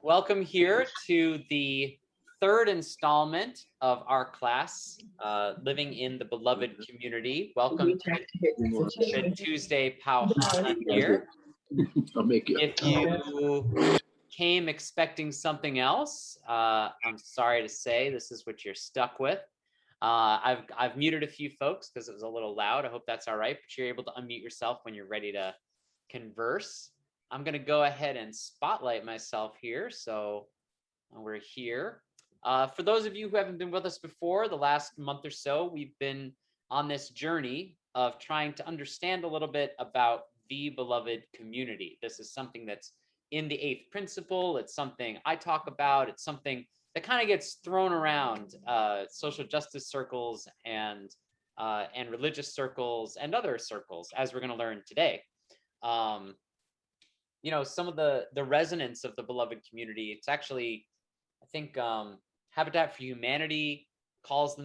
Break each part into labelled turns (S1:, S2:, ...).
S1: Welcome here to the third installment of our class, Living in the Beloved Community. Welcome to Good Tuesday, Pau Hana here. If you came expecting something else, I'm sorry to say this is what you're stuck with. I've muted a few folks because it was a little loud. I hope that's all right, but you're able to unmute yourself when you're ready to converse. I'm going to go ahead and spotlight myself here. So we're here. For those of you who haven't been with us before, the last month or so, we've been on this journey of trying to understand a little bit about the beloved community. This is something that's in the 8th principle. It's something I talk about. It's something that kind of gets thrown around social justice circles and religious circles and other circles, as we're going to learn today. You know, some of the resonance of the beloved community, it's actually, I think Habitat for Humanity has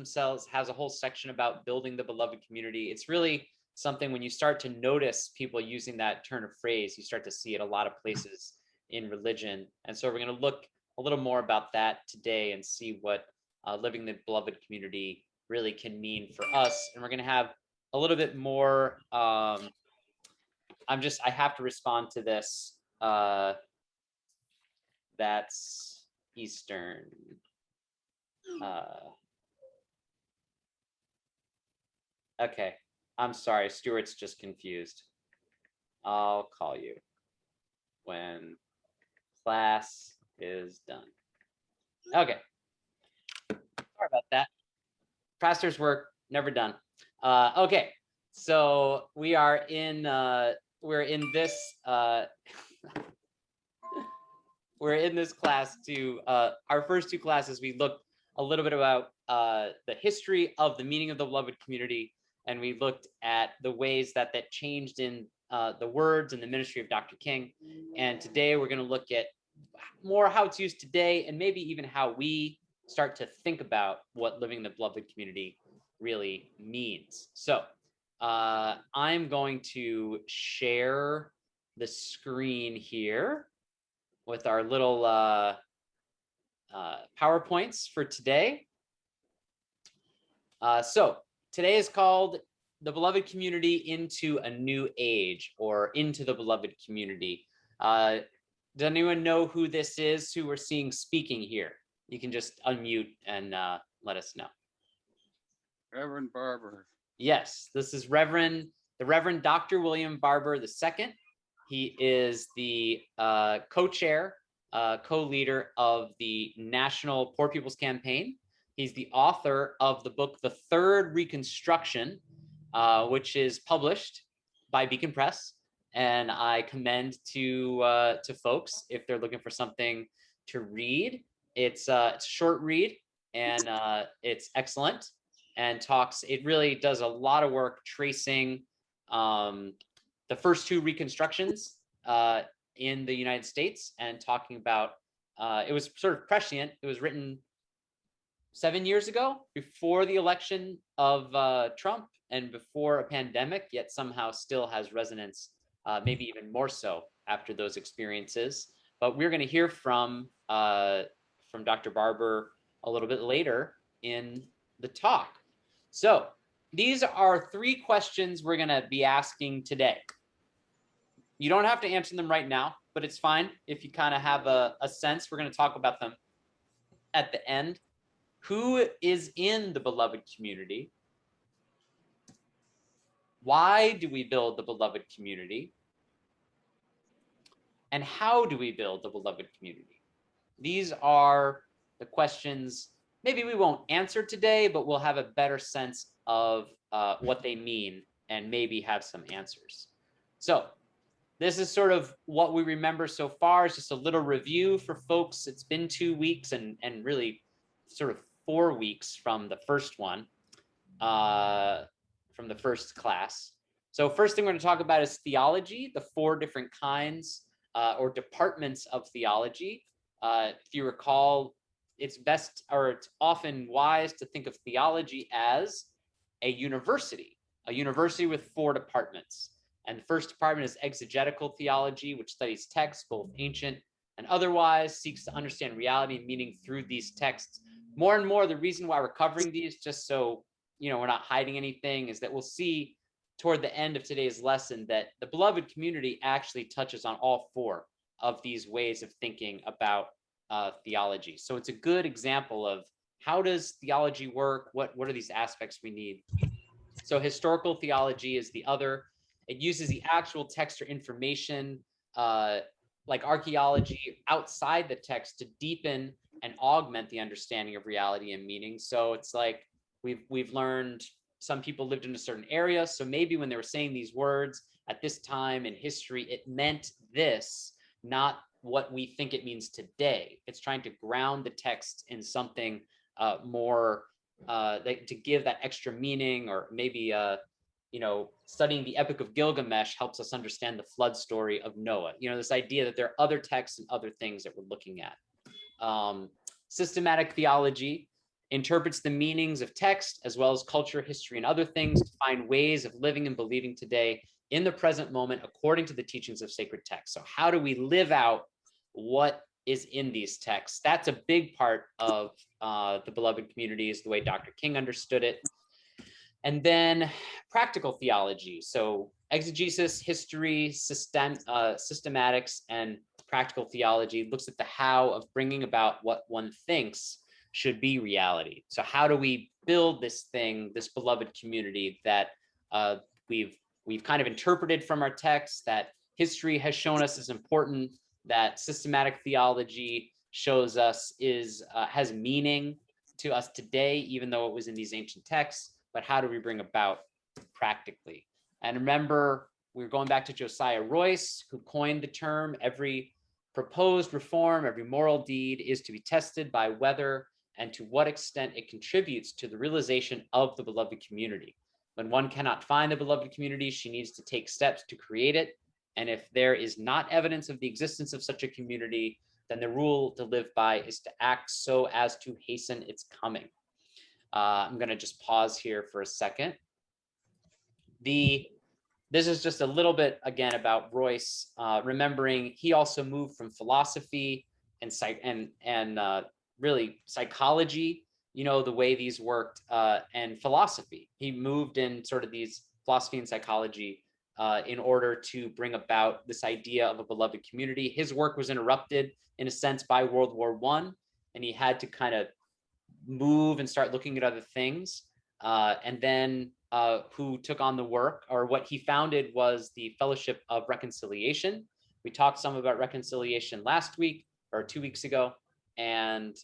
S1: a whole section about building the beloved community. It's really something when you start to notice people using that turn of phrase, you start to see it a lot of places in religion. And so we're going to look a little more about that today and see what living the beloved community really can mean for us. And we're going to have a little bit more I have to respond to this. That's Eastern. Okay, I'm sorry, Stuart's just confused. I'll call you when class is done. Okay, sorry about that. Pastor's work, never done. Okay, so we are in this we're in this class to our first two classes. We looked a little bit about the history of the meaning of the beloved community, and we looked at the ways that changed in the words and the ministry of Dr. King. And today we're going to look at more how it's used today, and maybe even how we start to think about what living the beloved community really means. So I'm going to share the screen here with our little PowerPoints for today. So today is called The Beloved Community into a New Age, or Into the Beloved Community. Does anyone know who this is, who we're seeing speaking here? You can just unmute and let us know.
S2: Reverend Barber.
S1: Yes, this is the Reverend Dr. William Barber II. He is the co-chair, co-leader of the National Poor People's Campaign. He's the author of the book, The Third Reconstruction, which is published by Beacon Press. And I commend to folks if they're looking for something to read. It's a short read, and it's excellent, and it really does a lot of work tracing the first two reconstructions in the United States, and talking about, it was sort of prescient. It was written 7 years ago, before the election of Trump and before a pandemic, yet somehow still has resonance, maybe even more so after those experiences. But we're going to hear from Dr. Barber a little bit later in the talk. So these are 3 questions we're going to be asking today. You don't have to answer them right now, but it's fine if you kind of have a sense. We're going to talk about them at the end. Who is in the beloved community? Why do we build the beloved community? And how do we build the beloved community? These are the questions maybe we won't answer today, but we'll have a better sense of what they mean and maybe have some answers. So this is sort of what we remember so far. It's just a little review for folks. It's been 2 weeks and really sort of 4 weeks from the first one, from the first class. So first thing we're going to talk about is theology, the 4 different kinds or departments of theology. If you recall, it's often wise to think of theology as a university with 4 departments. And the first department is exegetical theology, which studies texts, both ancient and otherwise seeks to understand reality and meaning through these texts. More and more, the reason why we're covering these, just so we're not hiding anything, is that we'll see toward the end of today's lesson that the beloved community actually touches on all four of these ways of thinking about theology. So it's a good example of how does theology work? What are these aspects we need? So historical theology is the other. It uses the actual text or information, like archaeology, outside the text to deepen and augment the understanding of reality and meaning. So it's like we've learned some people lived in a certain area, so maybe when they were saying these words at this time in history, it meant this, not what we think it means today. It's trying to ground the text in something more to give that extra meaning, or maybe studying the Epic of Gilgamesh helps us understand the flood story of Noah. This idea that there are other texts and other things that we're looking at. Systematic theology interprets the meanings of text as well as culture, history, and other things to find ways of living and believing today in the present moment according to the teachings of sacred texts. So how do we live out what is in these texts? That's a big part of the beloved community, is the way Dr. King understood it. And then practical theology. So exegesis, history, systematics, and practical theology looks at the how of bringing about what one thinks should be reality. So how do we build this thing, this beloved community that we've kind of interpreted from our text, that history has shown us is important, that systematic theology shows us has meaning to us today, even though it was in these ancient texts. But how do we bring about practically? And remember, we're going back to Josiah Royce, who coined the term, every proposed reform, every moral deed is to be tested by whether and to what extent it contributes to the realization of the beloved community. When one cannot find the beloved community, she needs to take steps to create it. And if there is not evidence of the existence of such a community, then the rule to live by is to act so as to hasten its coming. I'm going to just pause here for a second. This is just a little bit, again, about Royce, remembering he also moved from philosophy and really psychology, the way these worked, and philosophy. He moved in sort of these philosophy and psychology in order to bring about this idea of a beloved community. His work was interrupted, in a sense, by World War I, and he had to kind of move and start looking at other things. And then who took on the work, or what he founded, was the Fellowship of Reconciliation. We talked some about reconciliation last week or 2 weeks ago, and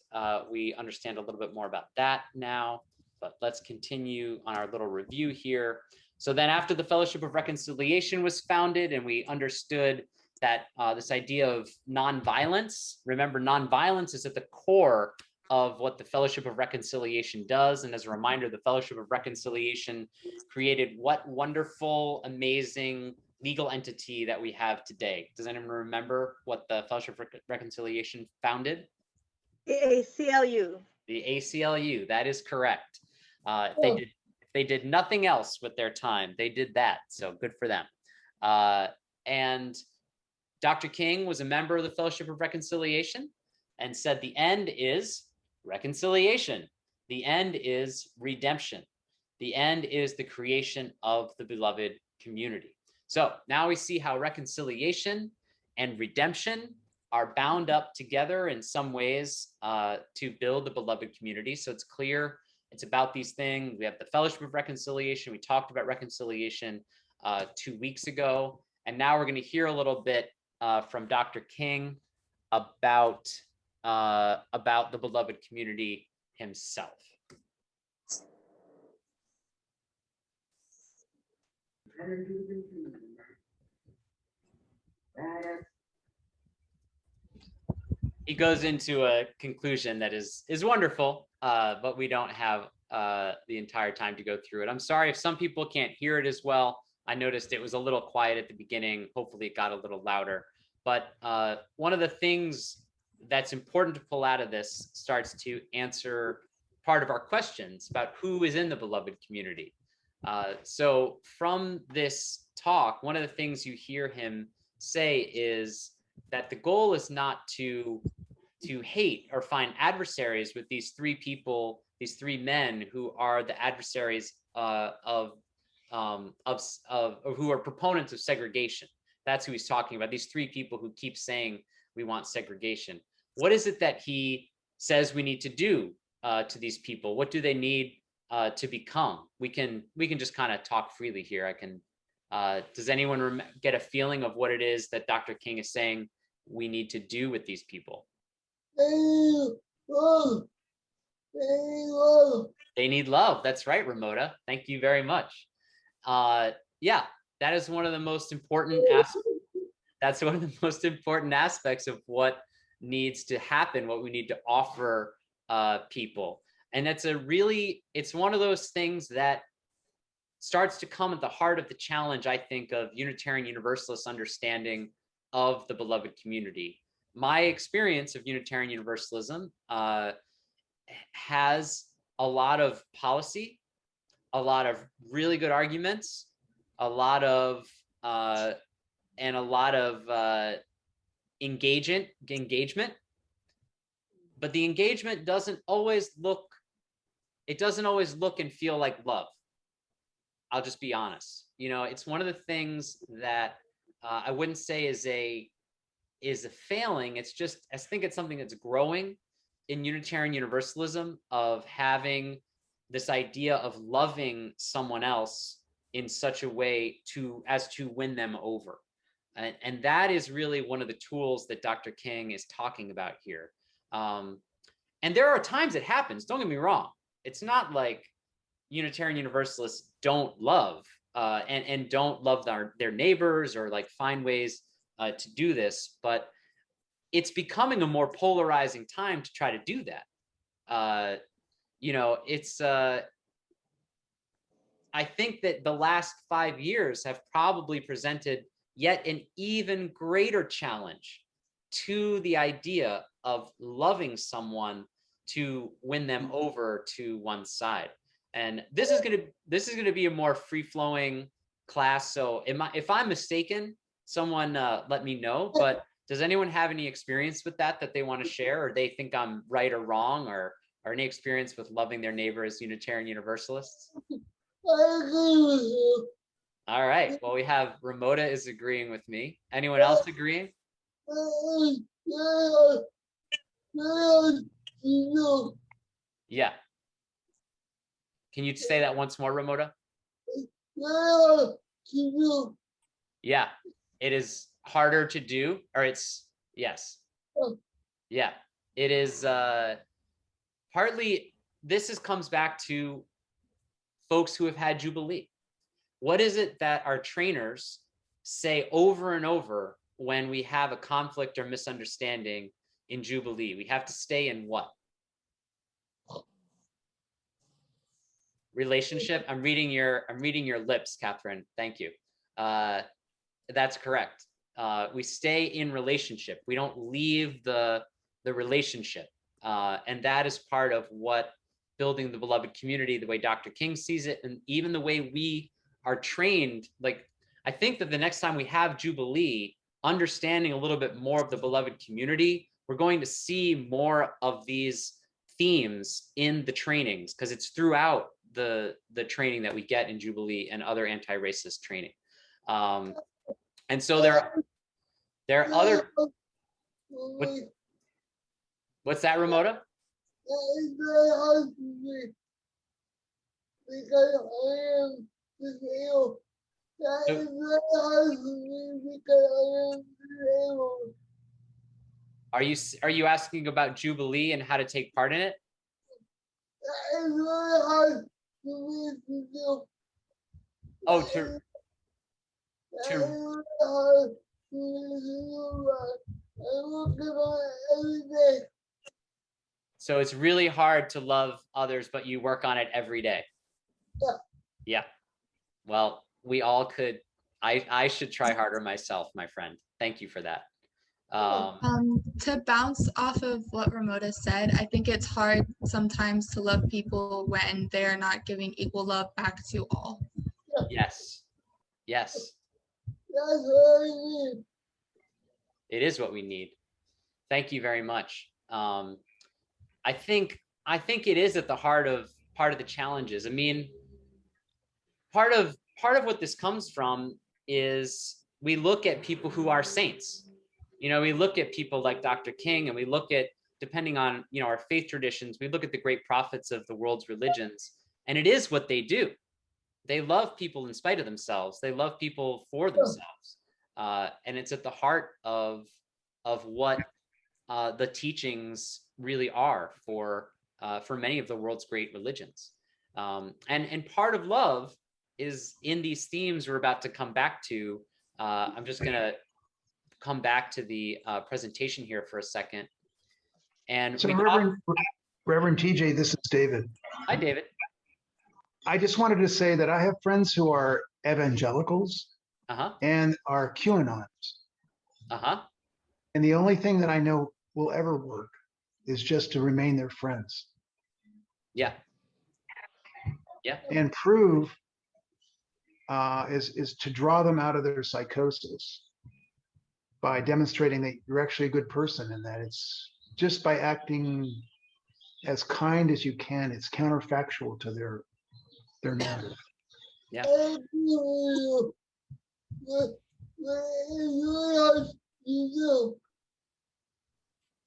S1: we understand a little bit more about that now. But let's continue on our little review here. So then after the Fellowship of Reconciliation was founded and we understood that this idea of nonviolence, remember, nonviolence is at the core of what the Fellowship of Reconciliation does. And as a reminder, the Fellowship of Reconciliation created what wonderful, amazing legal entity that we have today. Does anyone remember what the Fellowship of Reconciliation founded?
S3: The ACLU.
S1: The ACLU, that is correct. If they did nothing else with their time, they did that. So good for them. And Dr. King was a member of the Fellowship of Reconciliation and said the end is reconciliation. The end is redemption. The end is the creation of the beloved community. So now we see how reconciliation and redemption are bound up together in some ways to build the beloved community. So it's clear it's about these things. We have the Fellowship of Reconciliation. We talked about reconciliation 2 weeks ago. And now we're going to hear a little bit from Dr. King about the beloved community himself. He goes into a conclusion that is wonderful, but we don't have the entire time to go through it. I'm sorry if some people can't hear it as well. I noticed it was a little quiet at the beginning. Hopefully it got a little louder. But one of the things that's important to pull out of this starts to answer part of our questions about who is in the beloved community. So from this talk, one of the things you hear him say is that the goal is not to hate or find adversaries with these three people, these three men who are the adversaries or who are proponents of segregation. That's who he's talking about. These three people who keep saying we want segregation. What is it that he says we need to do to these people? What do they need to become? We can just kind of talk freely here. I can. Does anyone get a feeling of what it is that Dr. King is saying we need to do with these people? They need love. That's right, Ramota. Thank you very much. Yeah, that is one of the most important aspects. That's one of the most important aspects of what needs to happen, what we need to offer people. And it's one of those things that starts to come at the heart of the challenge, I think, of Unitarian Universalist understanding of the beloved community. My experience of Unitarian Universalism has a lot of policy, a lot of really good arguments, a lot of engagement, but the engagement doesn't always look and feel like love. I'll just be honest. It's one of the things that I wouldn't say is a failing. It's just, I think it's something that's growing in Unitarian Universalism, of having this idea of loving someone else in such a way as to win them over. And that is really one of the tools that Dr. King is talking about here. And there are times it happens, don't get me wrong. It's not like Unitarian Universalists don't love and don't love their neighbors or like find ways to do this, but it's becoming a more polarizing time to try to do that. I think that the last 5 years have probably presented yet an even greater challenge to the idea of loving someone to win them over to one side. And this is going to be a more free-flowing class. So if I'm mistaken, someone let me know. But does anyone have any experience with that they want to share, or they think I'm right or wrong, or any experience with loving their neighbor as Unitarian Universalists?
S4: I agree with you.
S1: All right. Well, we have Ramota is agreeing with me. Anyone else agreeing? Yeah. Can you say that once more, Ramota? Yeah. It is harder to do, or it's, yes. Yeah. It is partly, comes back to folks who have had Jubilee. What is it that our trainers say over and over when we have a conflict or misunderstanding in Jubilee? We have to stay in what? Relationship. I'm reading your lips, Catherine. Thank you. That's correct. We stay in relationship. We don't leave the relationship. And that is part of what building the beloved community, the way Dr. King sees it, and even the way we are trained. Like, I think that the next time we have Jubilee, understanding a little bit more of the beloved community, we're going to see more of these themes in the trainings, because it's throughout the training that we get in Jubilee and other anti-racist training. And so there are other. What's that, Ramota?
S4: That is very hard for me because I am disabled. That is very hard for me because I am disabled.
S1: Are you asking about Jubilee and how to take part in it?
S4: That is very hard for me to do.
S1: Oh,
S4: That is very hard for me to do that. I work on it every day.
S1: So it's really hard to love others, but you work on it every day.
S4: Yeah.
S1: Yeah. Well, we all could. I should try harder myself, my friend. Thank you for that.
S5: To bounce off of what Ramota said, I think it's hard sometimes to love people when they're not giving equal love back to all.
S1: Yes. Yes.
S4: That's what I mean.
S1: It is what we need. Thank you very much. I think it is at the heart of part of the challenges. I mean, part of what this comes from is we look at people who are saints. You know, we look at people like Dr. King, and we look at, depending on, you know, our faith traditions, we look at the great prophets of the world's religions, and it is what they do. They love people in spite of themselves. They love people for themselves, and it's at the heart of what the teachings really are for many of the world's great religions. And part of love is in these themes we're about to come back to. I'm just gonna come back to the presentation here for a second. And
S6: So
S1: we
S6: Reverend TJ, this is David.
S1: Hi, David.
S6: I just wanted to say that I have friends who are evangelicals and are QAnons. And the only thing that I know will ever work is just to remain their friends.
S1: Yeah.
S6: And prove is to draw them out of their psychosis by demonstrating that you're actually a good person, and that it's just by acting as kind as you can. It's counterfactual to their narrative.
S1: Yeah.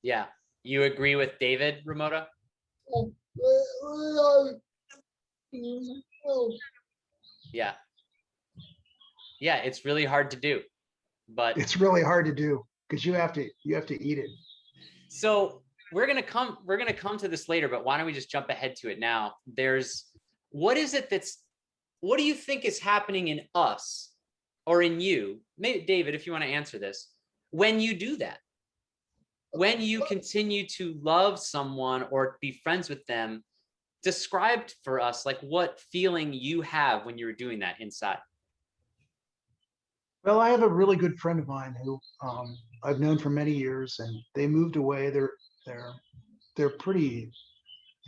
S1: Yeah. You agree with David, Ramota? Yeah. Yeah, it's really hard to do, but
S6: it's really hard to do because you have to eat it.
S1: So we're gonna come to this later, but why don't we just jump ahead to it now? What do you think is happening in us or in you? Maybe David, if you want to answer this, when you do that, when you continue to love someone or be friends with them, describe for us like what feeling you have when you're doing that inside.
S6: Well, I have a really good friend of mine who I've known for many years, and they moved away. They're pretty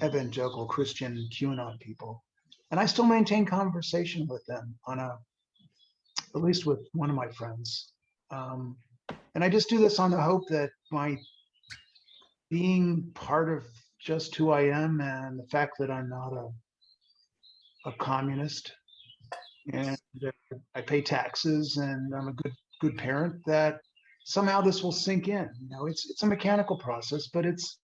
S6: evangelical Christian QAnon people, and I still maintain conversation with them at least with one of my friends. And I just do this on the hope that my being part of just who I am, and the fact that I'm not a communist, and I pay taxes, and I'm a good parent, that somehow this will sink in. You know, it's a mechanical process, but it's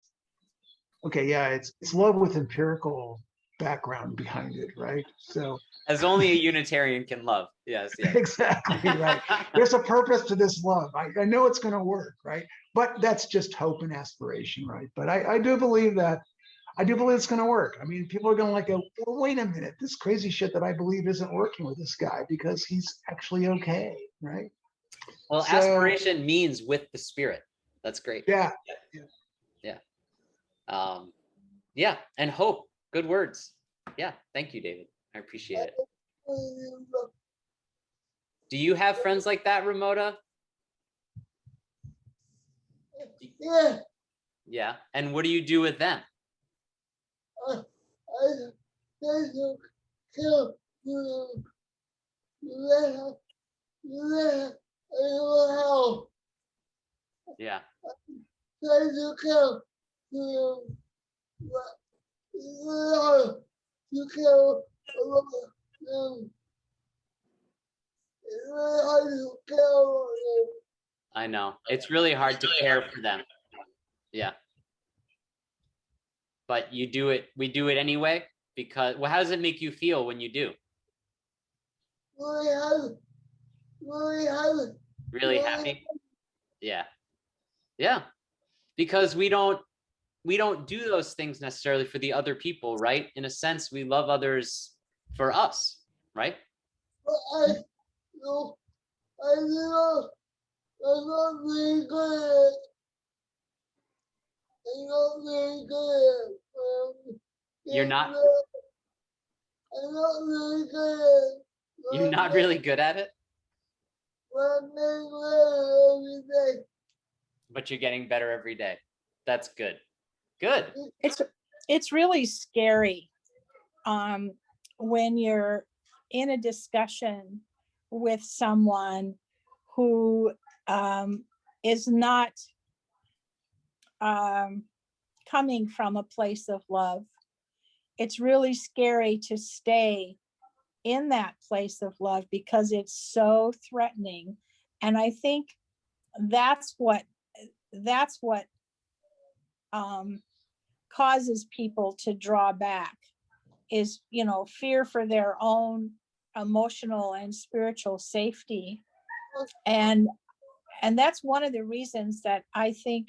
S6: okay. Yeah, it's love with empirical background behind it, right? So
S1: as only a Unitarian can love. Yes.
S6: Exactly right. There's a purpose to this love. I know it's going to work, right? But that's just hope and aspiration, right? But I do believe it's going to work. I mean, people are going to like go, well, wait a minute, this crazy shit that I believe isn't working with this guy because he's actually okay, right?
S1: Well, so, aspiration means with the spirit. That's great.
S6: Yeah.
S1: Yeah, and hope. Good words. Yeah, thank you, David. I appreciate it. Do you have friends like that, Ramota?
S4: Yeah.
S1: Yeah, and what do you do with them? Yeah. I know. It's really hard to care for them. Yeah. But you do it, we do it anyway, because, well, how does it make you feel when you do? Really happy? Yeah. Yeah. Because we don't do those things necessarily for the other people, right? In a sense, we love others for us, right?
S4: I'm not very good.
S1: You're not?
S4: I'm not really good.
S1: You're not really good at it? But you're getting better every day. That's good. Good.
S7: It's really scary when you're in a discussion with someone who is not coming from a place of love. It's really scary to stay in that place of love because it's so threatening. And I think that's what causes people to draw back is, fear for their own emotional and spiritual safety. And that's one of the reasons that I think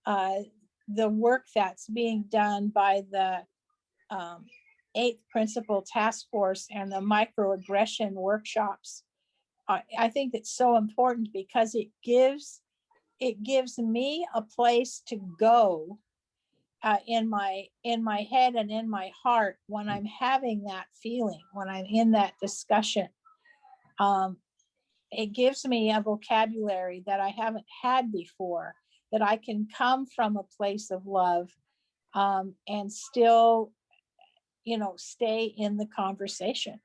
S7: the work that's being done by the Eighth Principle Task Force and the microaggression workshops, I think it's so important because it gives me a place to go in my head and in my heart when I'm having that feeling, when I'm in that discussion. It gives me a vocabulary that I haven't had before, that I can come from a place of love and still, stay in the conversation.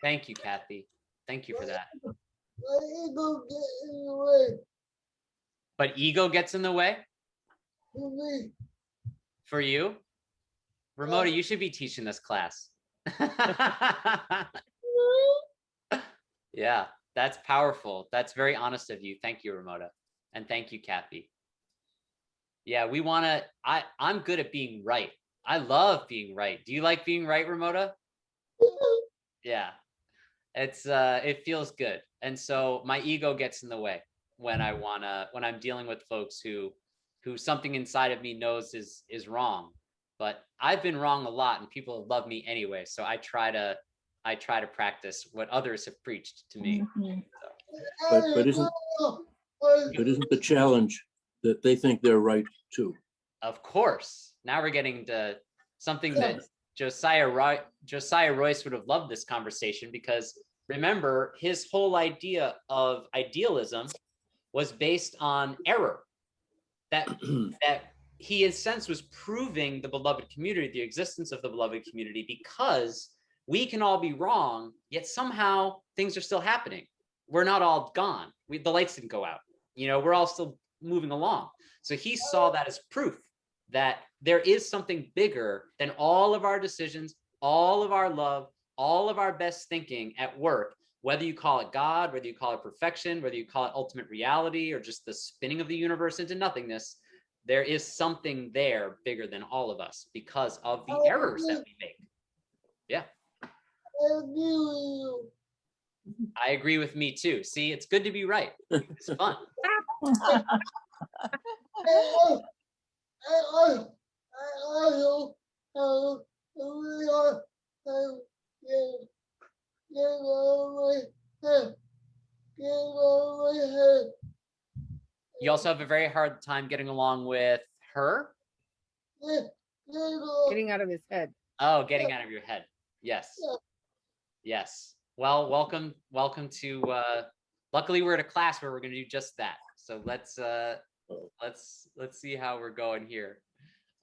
S1: Thank you, Kathy. Thank you for that.
S4: My ego get in the way
S1: But ego gets in the way
S4: for me.
S1: for you? Ramona, you should be teaching this class. Yeah, that's powerful. That's very honest of you. Thank you, Ramona. And thank you, Kathy. Yeah, I'm good at being right. I love being right. Do you like being right, Ramona? Yeah. It feels good. And so my ego gets in the way when I'm dealing with folks who something inside of me knows is wrong. But I've been wrong a lot and people love me anyway. So I try to practice what others have preached to me.
S7: Mhm.
S8: But isn't the challenge that they think they're right too?
S1: Of course. Now we're getting to something that Josiah Royce would have loved this conversation, because remember, his whole idea of idealism was based on error. That he, in a sense, was proving the beloved community, the existence of the beloved community, because we can all be wrong, yet somehow things are still happening. We're not all gone. The lights didn't go out. We're all still moving along. So he saw that as proof that there is something bigger than all of our decisions, all of our love, all of our best thinking at work, whether you call it God, whether you call it perfection, whether you call it ultimate reality, or just the spinning of the universe into nothingness. There is something there bigger than all of us because of the errors that we make. Yeah. I agree with me too. See, it's good to be right. It's fun. You also have a very hard time getting along with her?
S9: Getting out of his head.
S1: Oh, getting out of your head. Yes. Yes. Well, welcome to luckily we're at a class where we're going to do just that. So let's see how we're going here.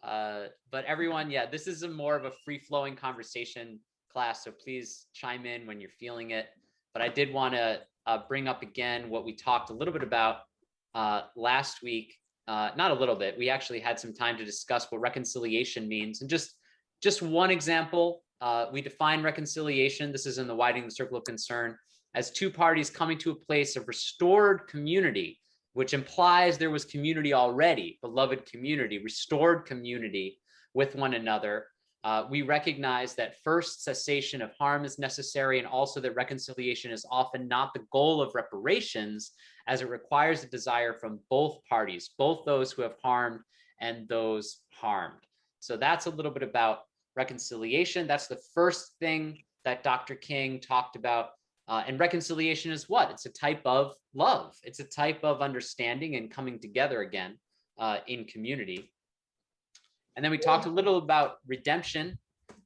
S1: But everyone, yeah, this is more of a free-flowing conversation class, so please chime in when you're feeling it. But I did want to bring up again what we talked a little bit about last week. Not a little bit. We actually had some time to discuss what reconciliation means. And just one example, we define reconciliation. This is in the Widening the Circle of Concern, as two parties coming to a place of restored community, which implies there was community already, beloved community, restored community with one another. We recognize that first, cessation of harm is necessary, and also that reconciliation is often not the goal of reparations, as it requires a desire from both parties, both those who have harmed and those harmed. So that's a little bit about reconciliation. That's the first thing that Dr. King talked about. And reconciliation is what? It's a type of love. It's a type of understanding and coming together again in community. And then we talked a little about redemption.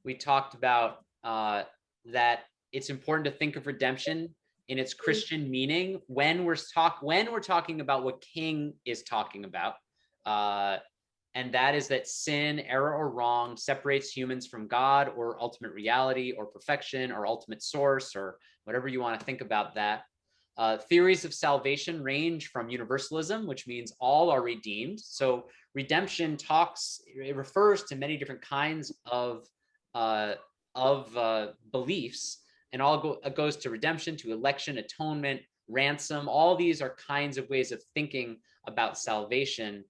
S1: We talked about that it's important to think of redemption in its Christian meaning when we're talking about what King is talking about. And that is that sin, error, or wrong separates humans from God or ultimate reality or perfection or ultimate source or whatever you want to think about that. Theories of salvation range from universalism, which means all are redeemed. So redemption it refers to many different kinds of beliefs, and it goes to redemption, to election, atonement, ransom. All these are kinds of ways of thinking about salvation.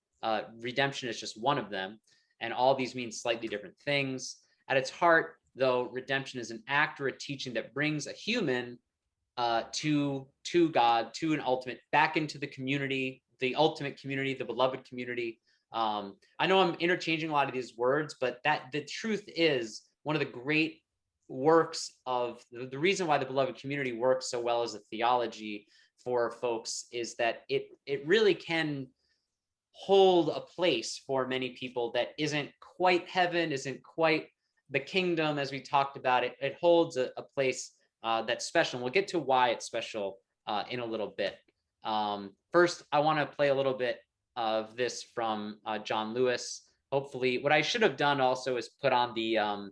S1: Redemption is just one of them, and all these mean slightly different things. At its heart, though, redemption is an act or a teaching that brings a human to God, to an ultimate, back into the community, the ultimate community, the beloved community. I know I'm interchanging a lot of these words, but that the truth is one of the great works of the reason why the beloved community works so well as a theology for folks is that it really can hold a place for many people that isn't quite heaven, isn't quite the kingdom as we talked about. It holds a place that's special. And we'll get to why it's special in a little bit. First, I want to play a little bit of this from John Lewis. Hopefully, what I should have done also is put on the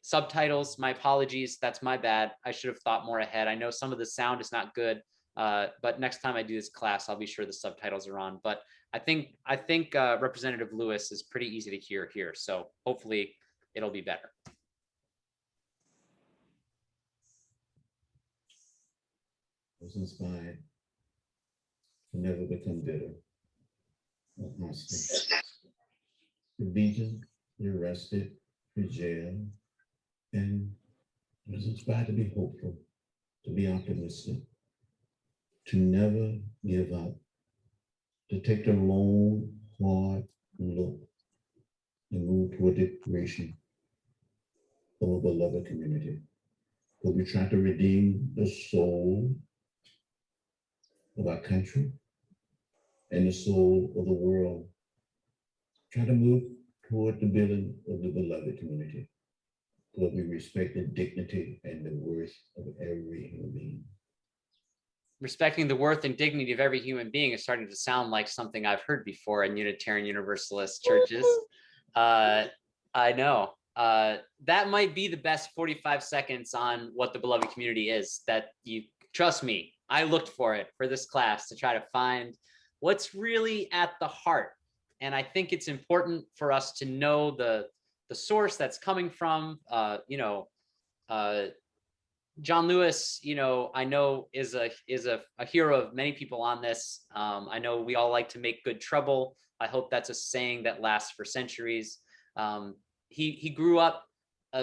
S1: subtitles. My apologies. That's my bad. I should have thought more ahead. I know some of the sound is not good, but next time I do this class, I'll be sure the subtitles are on. But I think Representative Lewis is pretty easy to hear here. So hopefully it'll be better.
S9: I was inspired to never become bitter or hostile. You're beaten, you're arrested, you're jailed, and I was inspired to be hopeful, to be optimistic, to never give up, to take the long, hard look and move toward the creation of a beloved community. But we try to redeem the soul of our country and the soul of the world. Try to move toward the building of the beloved community, where we respect the dignity and the worth of every human being.
S1: Respecting the worth and dignity of every human being is starting to sound like something I've heard before in Unitarian Universalist churches. I know. That might be the best 45 seconds on what the beloved community is. That you trust me, I looked for it for this class to try to find what's really at the heart. And I think it's important for us to know the source that's coming from. John Lewis, I know is a hero of many people on this. I know we all like to make good trouble. I hope that's a saying that lasts for centuries. He grew up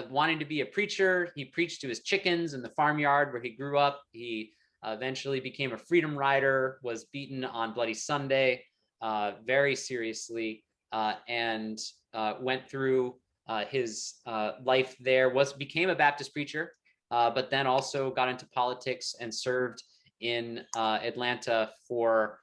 S1: wanting to be a preacher. He preached to his chickens in the farmyard where he grew up. He eventually became a freedom rider, was beaten on Bloody Sunday very seriously, and went through his life there, became a Baptist preacher, but then also got into politics and served in Atlanta for,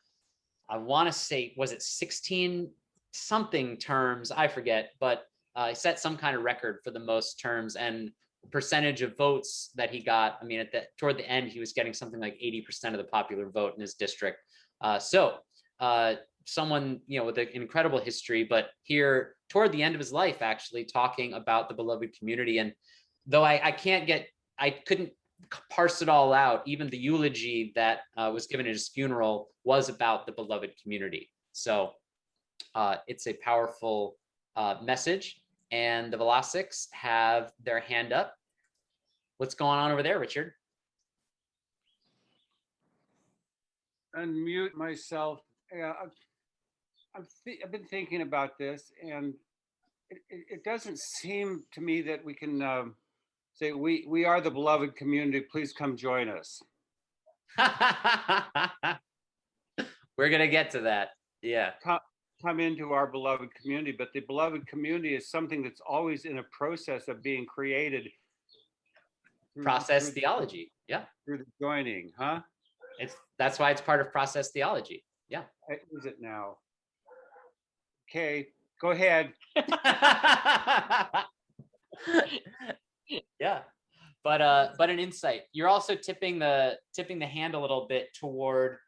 S1: I want to say, was it 16 something terms? I forget, but he set some kind of record for the most terms and percentage of votes that he got. I mean, toward the end, he was getting something like 80% of the popular vote in his district. Someone, with an incredible history, but here toward the end of his life, actually talking about the beloved community. And though I couldn't parse it all out, even the eulogy that was given at his funeral was about the beloved community. So it's a powerful message. And the Velocics have their hand up. What's going on over there, Richard?
S2: Unmute myself. Yeah, I've been thinking about this, and it doesn't seem to me that we can say we are the beloved community. Please come join us.
S1: We're gonna get to that. Yeah.
S2: Come into our beloved community, but the beloved community is something that's always in a process of being created.
S1: Process theology. Yeah.
S2: Through the joining, huh?
S1: That's why it's part of process theology. Yeah.
S2: Is it now? Okay, go ahead.
S1: Yeah, but an insight. You're also tipping the hand a little bit toward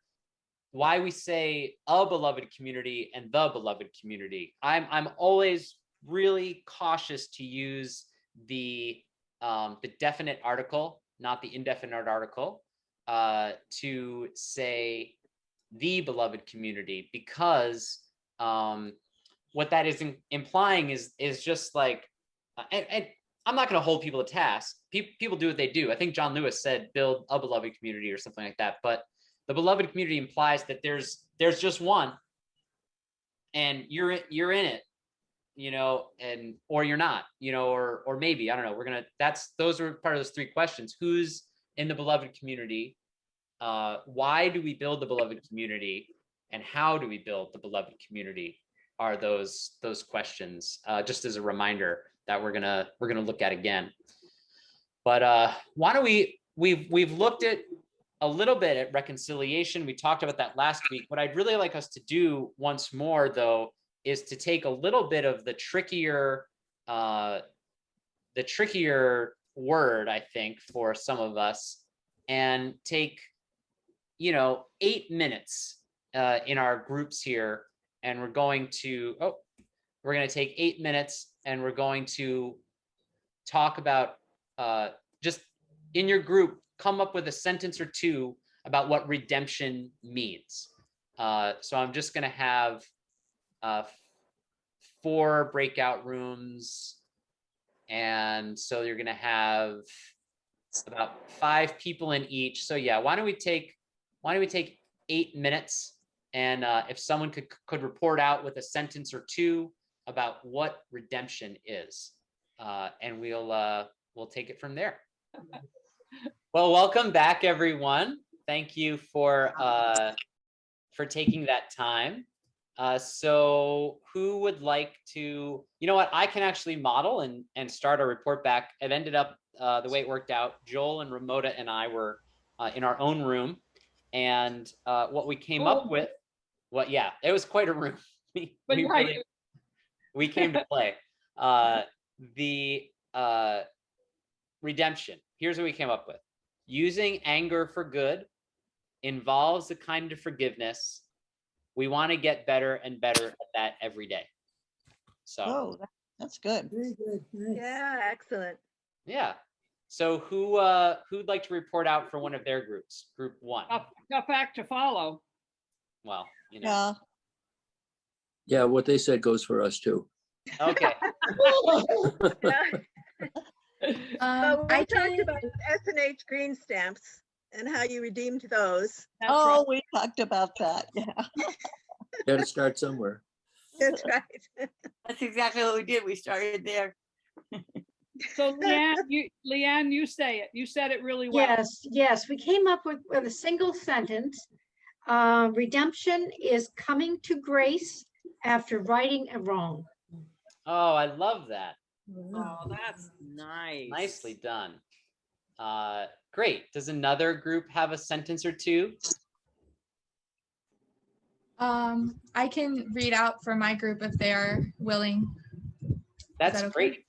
S1: why we say a beloved community and the beloved community. I'm always really cautious to use the definite article not the indefinite article, to say the beloved community, because what that is implying is just like, and I'm not going to hold people to task. People do what they do. I think John Lewis said, build a beloved community or something like that. But the beloved community implies that there's just one, and you're in it, and or you're not, or maybe, I don't know. Those are part of those three questions. Who's in the beloved community? Why do we build the beloved community? And how do we build the beloved community? Are those questions, just as a reminder that we're gonna look at again. But why don't we've looked at a little bit at reconciliation. We talked about that last week. What I'd really like us to do once more, though, is to take a little bit of the trickier word, I think, for some of us, and take 8 minutes in our groups here, and we're going to take 8 minutes, and we're going to talk about, just in your group, come up with a sentence or two about what redemption means. So I'm just going to have 4 breakout rooms, and so you're going to have about 5 people in each. So yeah, why don't we take 8 minutes, and if someone could report out with a sentence or two about what redemption is, and we'll take it from there. Well, welcome back, everyone. Thank you for taking that time. So who would like to, I can actually model and start a report back. It ended up the way it worked out, Joel and Ramona and I were in our own room, and what we came up with, it was quite a room. we came to play. The redemption. Here's what we came up with. Using anger for good involves a kind of forgiveness. We want to get better and better at that every day. So
S10: that's good.
S4: Very good. Nice.
S3: Yeah, excellent.
S1: Yeah. So who'd like to report out for one of their groups? Group 1.
S11: Tough act to follow.
S1: Well,
S8: Yeah, what they said goes for us too.
S1: Okay.
S3: We talked about S&H green stamps and how you redeemed those.
S10: Right. We talked about that. Yeah.
S8: Got to start somewhere.
S3: That's right.
S12: That's exactly what we did. We started there.
S11: So Leanne, you say it. You said it really well.
S13: Yes. We came up with a single sentence. Redemption is coming to grace after righting a wrong.
S1: Oh, I love that.
S12: Oh, that's nice.
S1: Nicely done. Great. Does another group have a sentence or two?
S5: I can read out for my group if they are willing.
S1: That's
S5: okay?
S1: Great.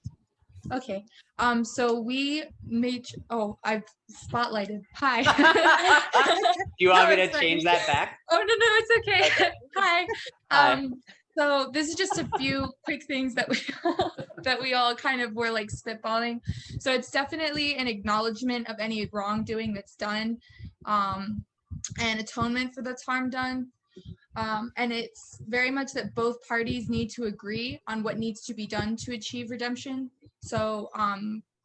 S5: Okay. So we made, I've spotlighted. Hi.
S1: Do you want me to change that back?
S5: Oh, no, it's okay.
S1: Okay.
S5: Hi.
S1: Hi.
S5: So this is just a few quick things that we all kind of were like spitballing. So it's definitely an acknowledgement of any wrongdoing that's done, and atonement for the harm done. And it's very much that both parties need to agree on what needs to be done to achieve redemption. So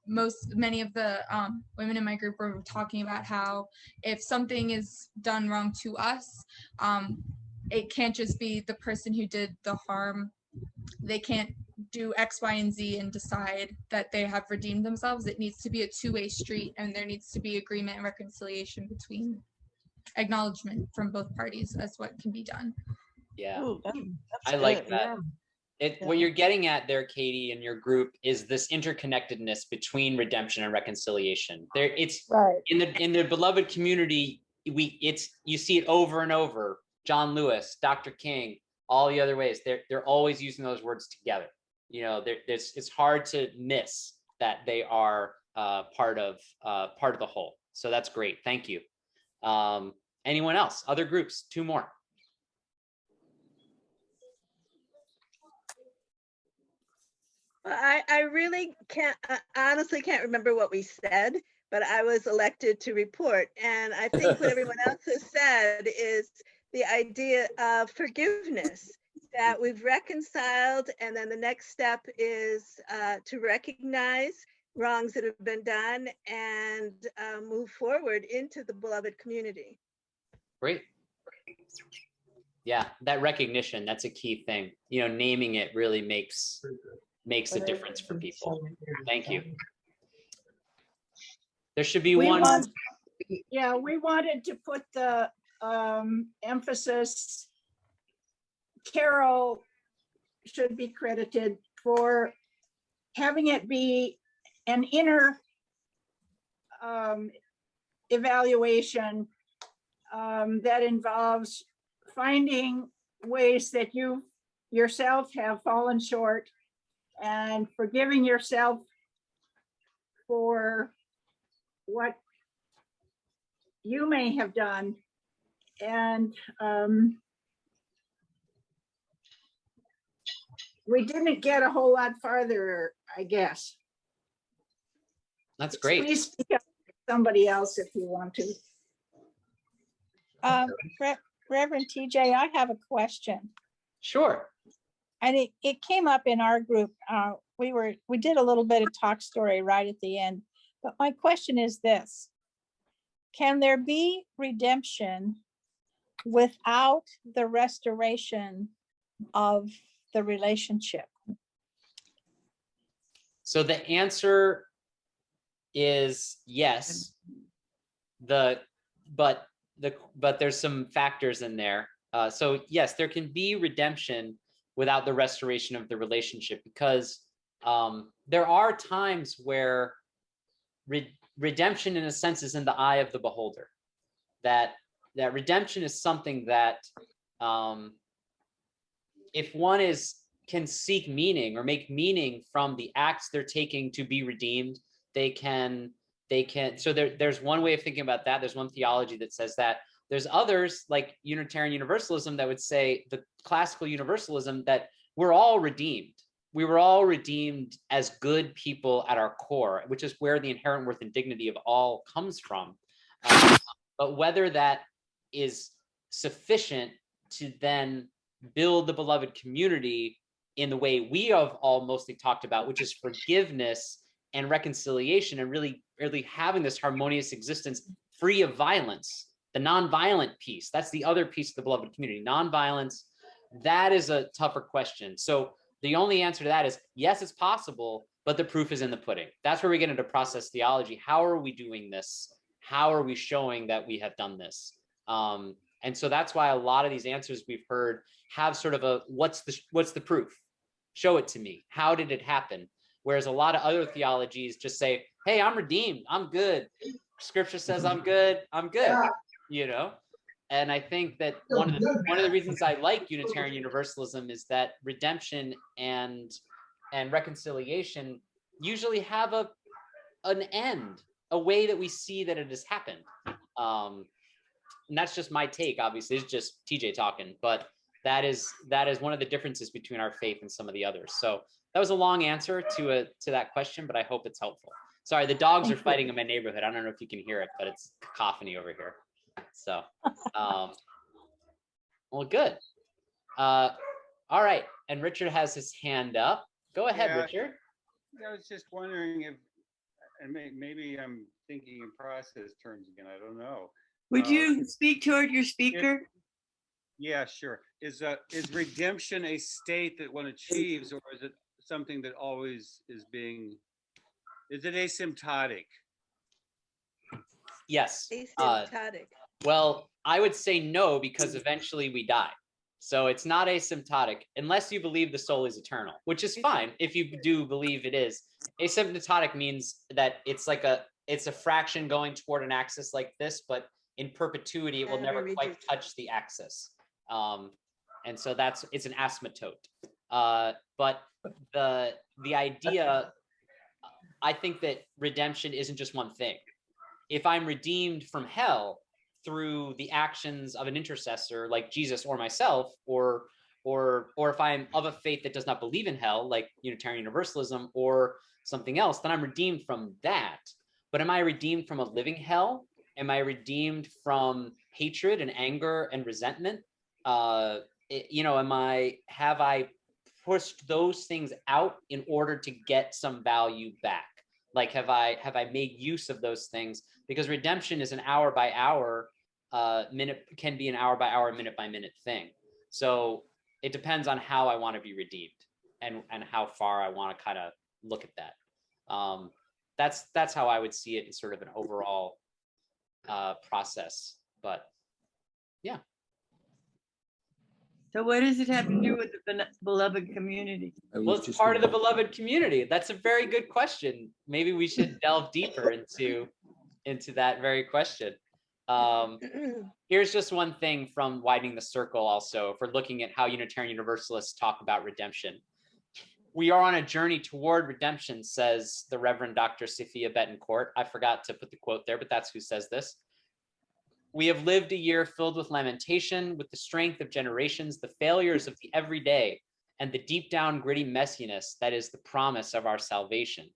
S5: many of the women in my group were talking about how if something is done wrong to us, it can't just be the person who did the harm. They can't do X, Y, and Z and decide that they have redeemed themselves. It needs to be a two-way street, and there needs to be agreement and reconciliation between acknowledgement from both parties as what can be done.
S1: Yeah.
S10: Ooh, that's
S1: I like
S10: good.
S1: that. What you're getting at there, Katie, and your group is this interconnectedness between redemption and reconciliation. It's
S7: Right.
S1: in the beloved community. You see it over and over. John Lewis, Dr. King, all the other ways. They're always using those words together. It's hard to miss that they are part of the whole. So that's great. Thank you. Anyone else? Other groups? 2 more.
S3: I really honestly can't remember what we said, but I was elected to report. And I think what everyone else has said is the idea of forgiveness, that we've reconciled, and then the next step is to recognize wrongs that have been done and move forward into the beloved community.
S1: Great. Yeah, that recognition, that's a key thing. You know, naming it really makes a difference for people. Thank you. There should be one.
S7: Yeah, we wanted to put the emphasis. Carol should be credited for having it be an inner evaluation that involves finding ways that you yourself have fallen short and forgiving yourself for what you may have done. And we didn't get a whole lot farther, I guess.
S1: That's great.
S7: Please speak up to somebody else if you want to. Reverend TJ, I have a question.
S1: Sure.
S7: And it came up in our group. We did a little bit of talk story right at the end. But my question is this: can there be redemption without the restoration of the relationship?
S1: So the answer is yes. But there's some factors in there. So yes, there can be redemption without the restoration of the relationship, because there are times where redemption, in a sense, is in the eye of the beholder. That redemption is something that if one can seek meaning or make meaning from the acts they're taking to be redeemed, they can. So there's one way of thinking about that. There's one theology that says that. There's others, like Unitarian Universalism, that would say, the classical Universalism, that we're all redeemed. We were all redeemed as good people at our core, which is where the inherent worth and dignity of all comes from. But whether that is sufficient to then build the beloved community in the way we have all mostly talked about, which is forgiveness and reconciliation, and really having this harmonious existence free of violence, the nonviolent piece. That's the other piece of the beloved community, nonviolence. That is a tougher question. So the only answer to that is yes, it's possible, but the proof is in the pudding. That's where we get into process theology. How are we doing this? How are we showing that we have done this? And so that's why a lot of these answers we've heard have sort of a, what's the proof? Show it to me. How did it happen? Whereas a lot of other theologies just say, hey, I'm redeemed, I'm good. Scripture says I'm good, you know? And I think that one of the reasons I like Unitarian Universalism is that redemption and reconciliation usually have an end, a way that we see that it has happened. And that's just my take, obviously. It's just TJ talking, but that is one of the differences between our faith and some of the others. So that was a long answer to that question, but I hope it's helpful. Sorry, the dogs are fighting in my neighborhood. I don't know if you can hear it, but it's cacophony over here. So, well, good. All right, and Richard has his hand up. Go ahead,
S2: Yeah,
S1: Richard.
S2: I was just wondering if, and maybe I'm thinking in process terms again, I don't know.
S12: Would you speak toward your speaker?
S2: Yeah, sure. Is redemption a state that one achieves, or is it something that always is it asymptotic?
S1: Yes.
S3: Asymptotic.
S1: Well, I would say no, because eventually we die. So it's not asymptotic unless you believe the soul is eternal, which is fine if you do believe it is. Asymptotic means that it's a fraction going toward an axis like this, but in perpetuity it will never quite touch the axis. And so it's an asymptote. But the idea, I think that redemption isn't just one thing. If I'm redeemed from hell through the actions of an intercessor like Jesus or myself, or if I'm of a faith that does not believe in hell, like Unitarian Universalism or something else, then I'm redeemed from that. but am I redeemed from a living hell? Am I redeemed from hatred and anger and resentment? You know, have I pushed those things out in order to get some value back? Like, have I made use of those things? Because redemption is an hour by hour, can be an hour by hour, minute by minute thing. So it depends on how I want to be redeemed and how far I want to kind of look at that. That's how I would see it in sort of an overall process. But yeah.
S12: So what does it have to do with the beloved community?
S1: Well, it's part of the beloved community. That's a very good question. Maybe we should delve deeper into that very question. Here's just one thing from Widening the Circle also, if we're looking at how Unitarian Universalists talk about redemption. We are on a journey toward redemption, says the Reverend Dr. Sophia Betancourt. I forgot to put the quote there, but that's who says this. We have lived a year filled with lamentation, with the strength of generations, the failures of the everyday, and the deep down gritty messiness that is the promise of our salvation.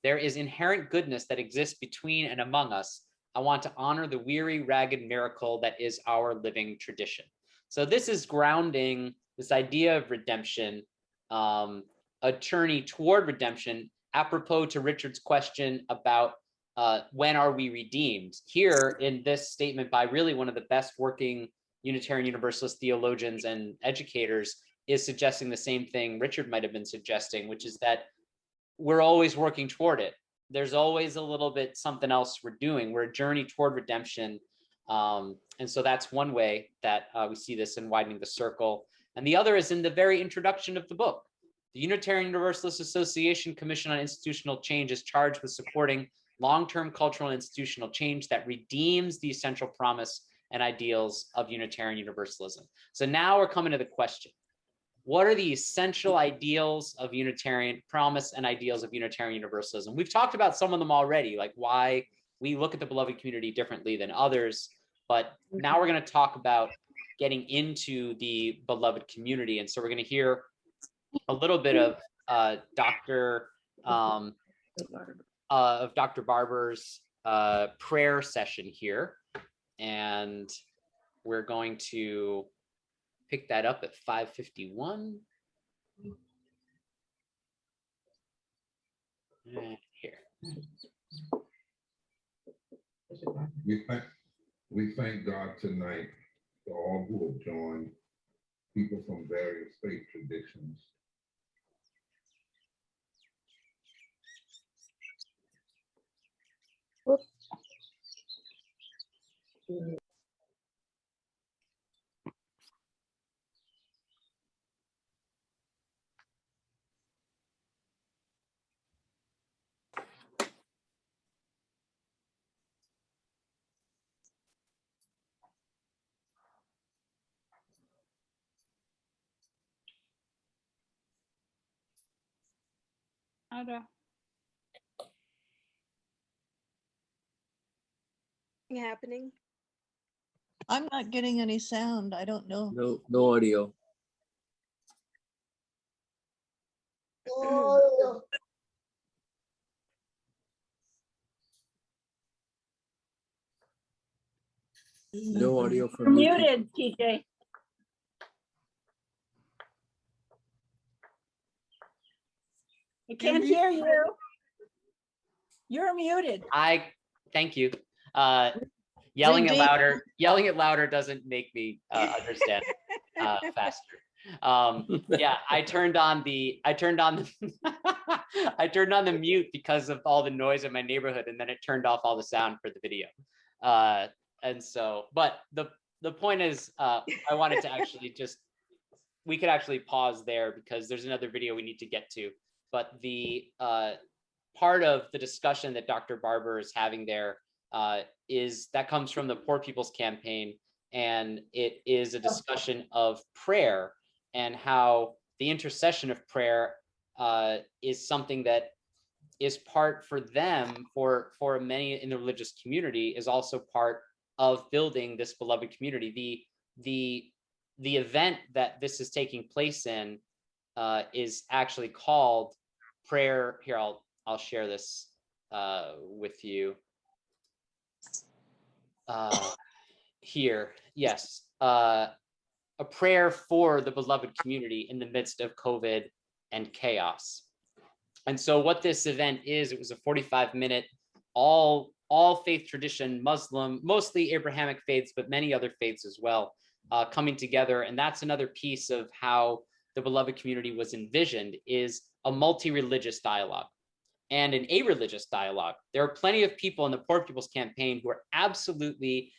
S1: There is inherent goodness that exists between and among us. I want to honor the weary, ragged miracle that is our living tradition. So this is grounding this idea of redemption, a journey toward redemption, apropos to Richard's question about when are we redeemed? Here in this statement by really one of the best working Unitarian Universalist theologians and educators is suggesting the same thing Richard might have been suggesting, which is that we're always working toward it. There's always a little bit something else we're doing. We're a journey toward redemption. And so that's one way that we see this in Widening the Circle. And the other is in the very introduction of the book. The Unitarian Universalist Association Commission on Institutional Change is charged with supporting long-term cultural and institutional change that redeems the essential promise and ideals of Unitarian Universalism. So now we're coming to the question. What are the essential ideals of Unitarian promise and ideals of Unitarian Universalism? We've talked about some of them already, like why we look at the beloved community differently than others, but now we're going to talk about getting into the beloved community. And so we're going to hear a little bit of Dr. Barber's prayer session here, and we're going to pick that up at 5:51. And here.
S14: We thank God tonight for all who have joined, people from various faith traditions.
S3: Happening.
S10: I'm not getting any sound. I don't know.
S8: No audio. No audio
S7: You're
S8: from YouTube.
S7: muted, TJ. I can't hear you. You're muted.
S1: Thank you. Yelling at louder doesn't make me understand faster. Yeah, I turned on the I turned on the mute because of all the noise in my neighborhood, and then it turned off all the sound for the video. And so, but the point is, I wanted to actually we could actually pause there because there's another video we need to get to. But the part of the discussion that Dr. Barber is having there is that comes from the Poor People's Campaign, and it is a discussion of prayer and how the intercession of prayer is something that is part for them, for many in the religious community, is also part of building this beloved community. The event that this is taking place in is actually called prayer. Here, I'll share this with you. here. Yes. A prayer for the beloved community in the midst of COVID and chaos. And so what this event is, it was a 45-minute, all faith tradition, Muslim, mostly Abrahamic faiths, but many other faiths as well, coming together. And that's another piece of how the beloved community was envisioned, is a multi-religious dialogue and an a-religious dialogue. There are plenty of people in the Poor People's Campaign who are absolutely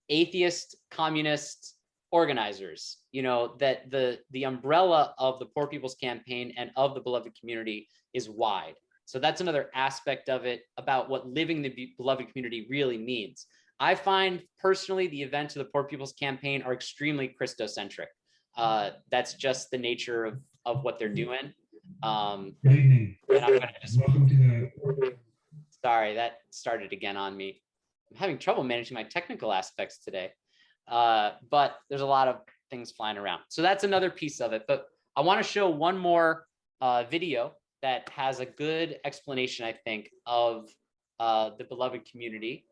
S1: atheist, communist organizers, that the umbrella of the Poor People's Campaign and of the beloved community is wide. So that's another aspect of it about what living the beloved community really means. I find personally the events of the Poor People's Campaign are extremely Christocentric. That's just the nature of what they're doing.
S15: Good evening.
S1: And I'm gonna just,
S15: Welcome to the.
S1: sorry, that started again on me. I'm having trouble managing my technical aspects today. But there's a lot of things flying around. So that's another piece of it. But I want to show one more video that has a good explanation, I think, of the beloved community.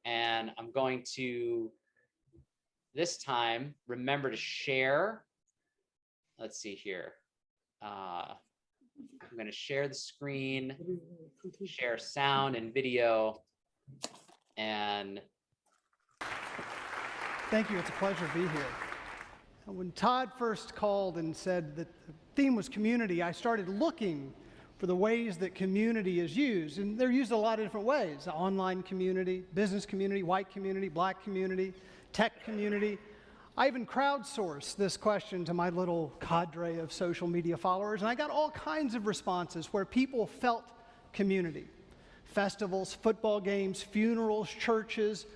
S1: And I'm going to, this time, remember to share. Let's see here. I'm going to share the screen, share sound and video, and
S16: thank you. It's a pleasure to be here. When Todd first called and said that the theme was community, I started looking for the ways that community is used. And they're used a lot of different ways: online community, business community, white community, black community, tech community. I even crowdsourced this question to my little cadre of social media followers, and I got all kinds of responses where people felt community. Festivals, football games, funerals, churches.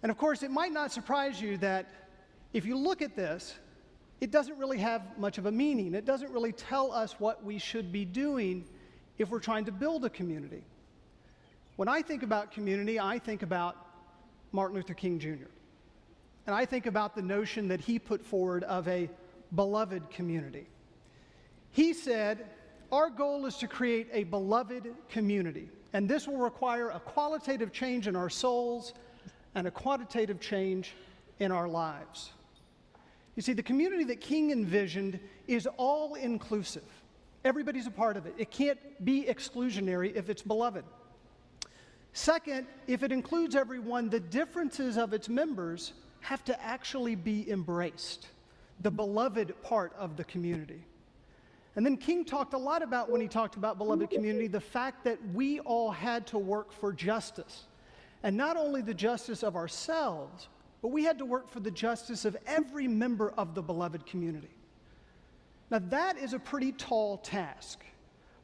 S16: And of course, it might not surprise you that if you look at this, it doesn't really have much of a meaning. It doesn't really tell us what we should be doing if we're trying to build a community. When I think about community, I think about Martin Luther King Jr. And I think about the notion that he put forward of a beloved community. He said, our goal is to create a beloved community, and this will require a qualitative change in our souls and a quantitative change in our lives. You see, the community that King envisioned is all inclusive. Everybody's a part of it. It can't be exclusionary if it's beloved. Second, if it includes everyone, the differences of its members have to actually be embraced, the beloved part of the community. And then King talked a lot about, when he talked about beloved community, the fact that we all had to work for justice. And not only the justice of ourselves, but we had to work for the justice of every member of the beloved community. Now that is a pretty tall task,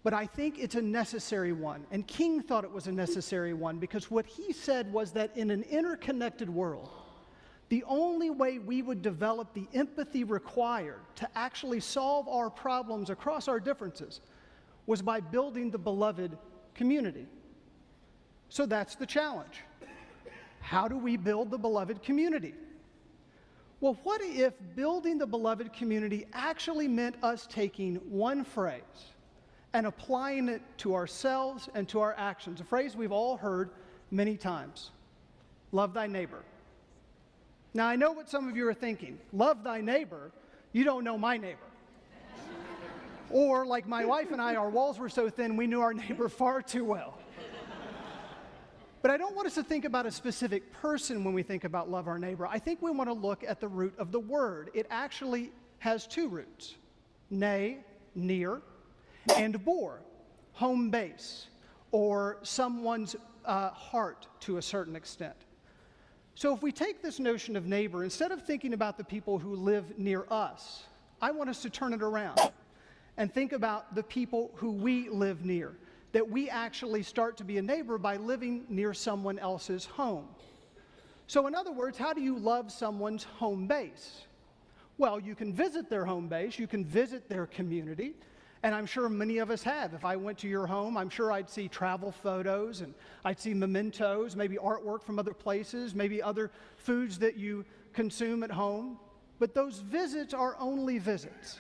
S16: but I think it's a necessary one. And King thought it was a necessary one because what he said was that in an interconnected world, the only way we would develop the empathy required to actually solve our problems across our differences was by building the beloved community. So that's the challenge. How do we build the beloved community? Well, what if building the beloved community actually meant us taking one phrase and applying it to ourselves and to our actions? A phrase we've all heard many times: love thy neighbor. Now, I know what some of you are thinking. Love thy neighbor? You don't know my neighbor. Or like my wife and I, our walls were so thin, we knew our neighbor far too well. But I don't want us to think about a specific person when we think about love our neighbor. I think we want to look at the root of the word. It actually has two roots: ne, near, and bor, home base, or someone's heart to a certain extent. So if we take this notion of neighbor, instead of thinking about the people who live near us, I want us to turn it around and think about the people who we live near, that we actually start to be a neighbor by living near someone else's home. So in other words, how do you love someone's home base? Well, you can visit their home base, you can visit their community, and I'm sure many of us have. If I went to your home, I'm sure I'd see travel photos, and I'd see mementos, maybe artwork from other places, maybe other foods that you consume at home. But those visits are only visits.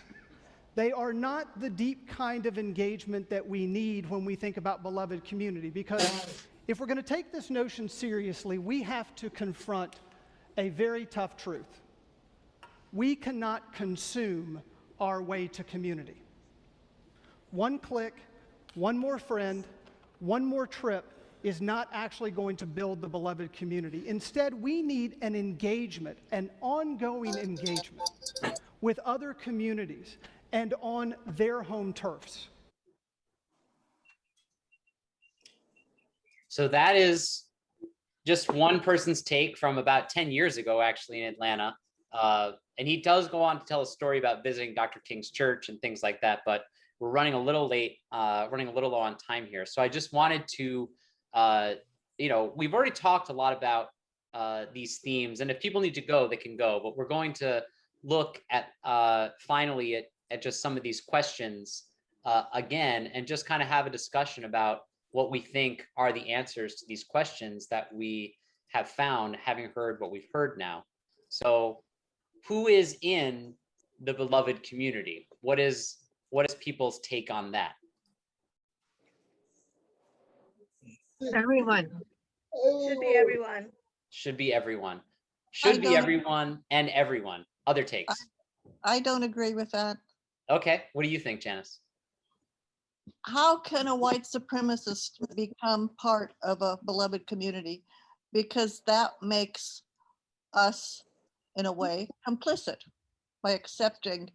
S16: They are not the deep kind of engagement that we need when we think about beloved community, because If we're going to take this notion seriously, we have to confront a very tough truth. We cannot consume our way to community. One click, one more friend, one more trip is not actually going to build the beloved community. Instead, we need an engagement, an ongoing engagement with other communities and on their home turfs.
S1: So that is just one person's take from about 10 years ago, actually, in Atlanta. And he does go on to tell a story about visiting Dr. King's church and things like that, but we're running a little late, running a little low on time here. So I just wanted to, we've already talked a lot about these themes, and if people need to go, they can go, but we're going to look at finally at just some of these questions again, and just kind of have a discussion about what we think are the answers to these questions that we have found, having heard what we've heard now. So who is in the beloved community? What is people's take on that?
S12: Everyone.
S3: Should be everyone.
S1: Should be everyone. Should be everyone and everyone. Other takes.
S10: I don't agree with that.
S1: Okay, what do you think, Janice?
S10: How can a white supremacist become part of a beloved community? Because that makes us, in a way, complicit by accepting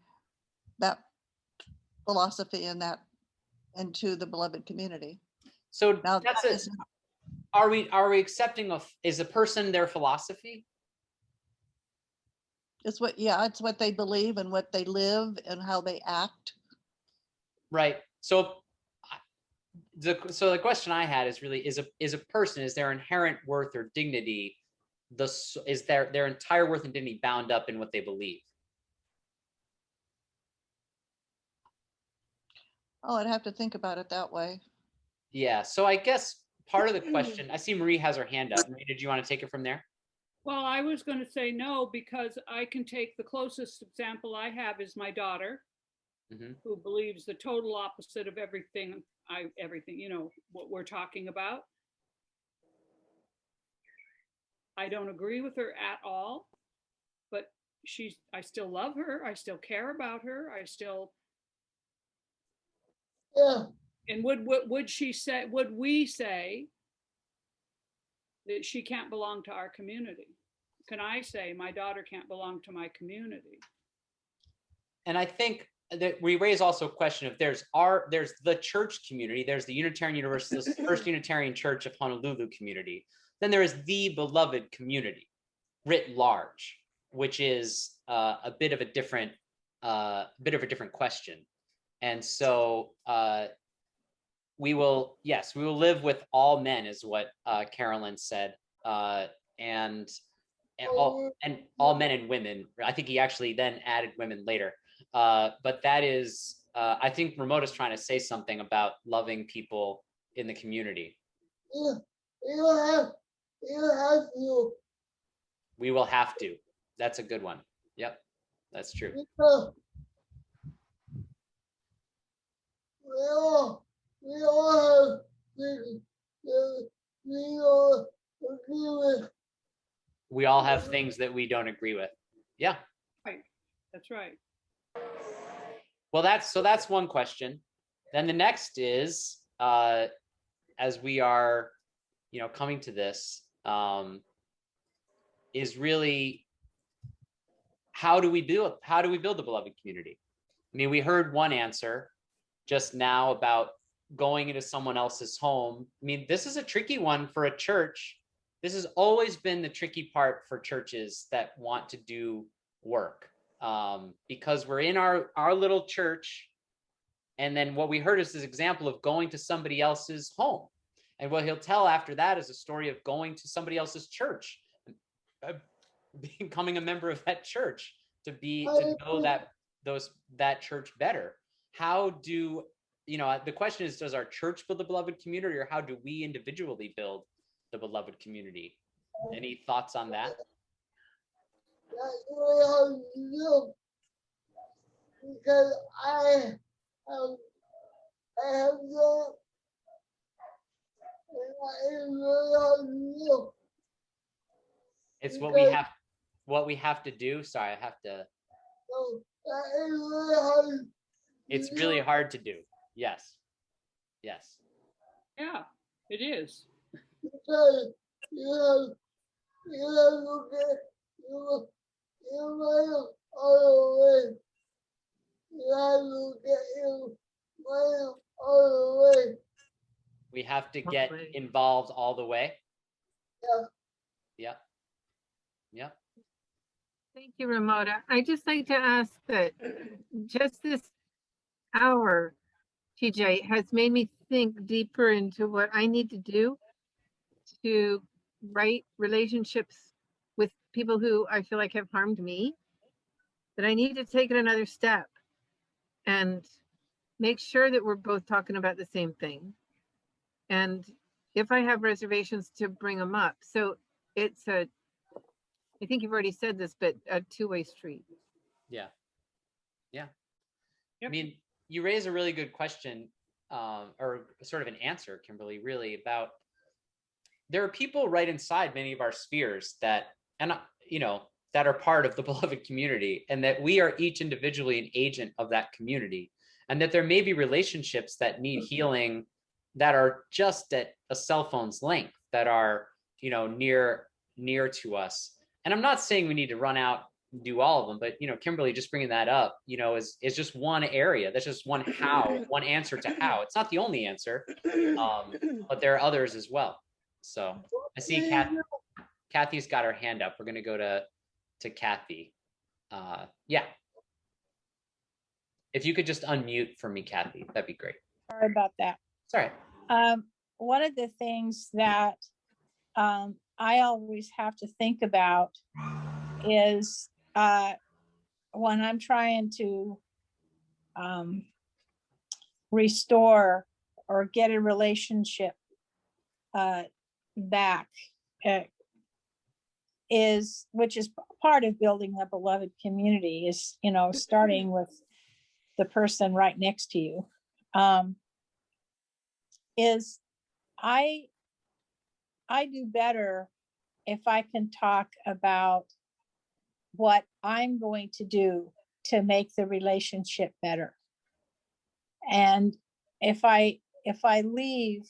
S10: that philosophy and that into the beloved community.
S1: So
S10: now
S1: that's it. Are we accepting of, is a person their philosophy?
S10: It's what they believe and what they live and how they act. Right.
S1: So the question I had is really, is a person, is their inherent worth or dignity, is their entire worth and dignity bound up in what they believe?
S10: Oh, I'd have to think about it that way.
S1: Yeah, so I guess part of the question, I see Marie has her hand up. Marie, did you want to take it from there?
S11: Well, I was going to say no, because I can take the closest example I have is my daughter, who believes the total opposite of everything, what we're talking about. I don't agree with her at all, but I still love her. I still care about her. I still.
S4: Yeah.
S11: And would we say that she can't belong to our community? Can I say my daughter can't belong to my community?
S1: And I think that we raise also a question of there's the church community, there's the Unitarian Universalist First Unitarian Church of Honolulu community. Then there is the beloved community writ large, which is a bit of a different question. And so we will live with all men, is what Carolyn said, and all men and women. I think he actually then added women later. But that is, I think Ramota's trying to say something about loving people in the community.
S4: You have to.
S1: We will have to. That's a good one. Yep, that's true.
S4: We all agree with.
S1: We all have things that we don't agree with. Yeah.
S11: Right. That's right.
S1: Well, that's one question. Then the next is, as we are, coming to this, is really, how do we build the beloved community? I mean, we heard one answer just now about going into someone else's home. I mean, this is a tricky one for a church. This has always been the tricky part for churches that want to do work, because we're in our little church. And then what we heard is this example of going to somebody else's home. And what he'll tell after that is a story of going to somebody else's church, becoming a member of that church, to know that church better. How do, the question is, does our church build the beloved community, or how do we individually build the beloved community? Any thoughts on that?
S4: That's really hard to do, because I have done, and
S1: It's
S4: Okay.
S1: what we have to do. Sorry, I have to. It's really hard to do. Yes. Yes.
S11: Yeah, it is.
S4: Because you have to get your mail all the way. You have to get your mail all the way.
S1: We have to get involved all the way.
S4: Yeah.
S1: Yeah. Yeah.
S17: Thank you, Ramona. I just like to ask that just this hour, TJ, has made me think deeper into what I need to do to write relationships with people who I feel like have harmed me, that I need to take it another step and make sure that we're both talking about the same thing. And if I have reservations, to bring them up. So it's I think you've already said this, but a two-way street.
S1: Yeah. Yeah. I mean, you raise a really good question, or sort of an answer, Kimberly, really about, there are people right inside many of our spheres that, and that are part of the beloved community, and that we are each individually an agent of that community, and that there may be relationships that need healing that are just at a cell phone's length, that are, near to us. And I'm not saying we need to run out and do all of them, but Kimberly just bringing that up, is just one area. That's just one answer to how. It's not the only answer, but there are others as well. So I see Kathy's got her hand up. We're going to go to Kathy. Yeah. If you could just unmute for me, Kathy, that'd be great.
S7: Sorry about that.
S1: Sorry.
S7: One of the things that I always have to think about is when I'm trying to restore or get a relationship back, which is part of building a beloved community, is starting with the person right next to you, is I do better if I can talk about what I'm going to do to make the relationship better. And if I leave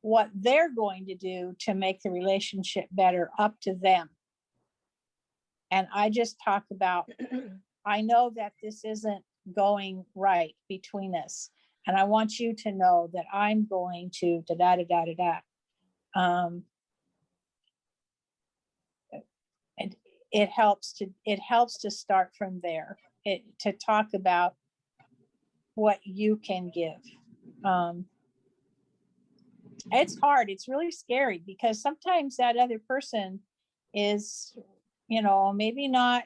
S7: what they're going to do to make the relationship better up to them, and I just talk about, I know that this isn't going right between us, and I want you to know that I'm going to da da da da da. And it helps to start from there, to talk about what you can give. It's hard. It's really scary, because sometimes that other person is, maybe not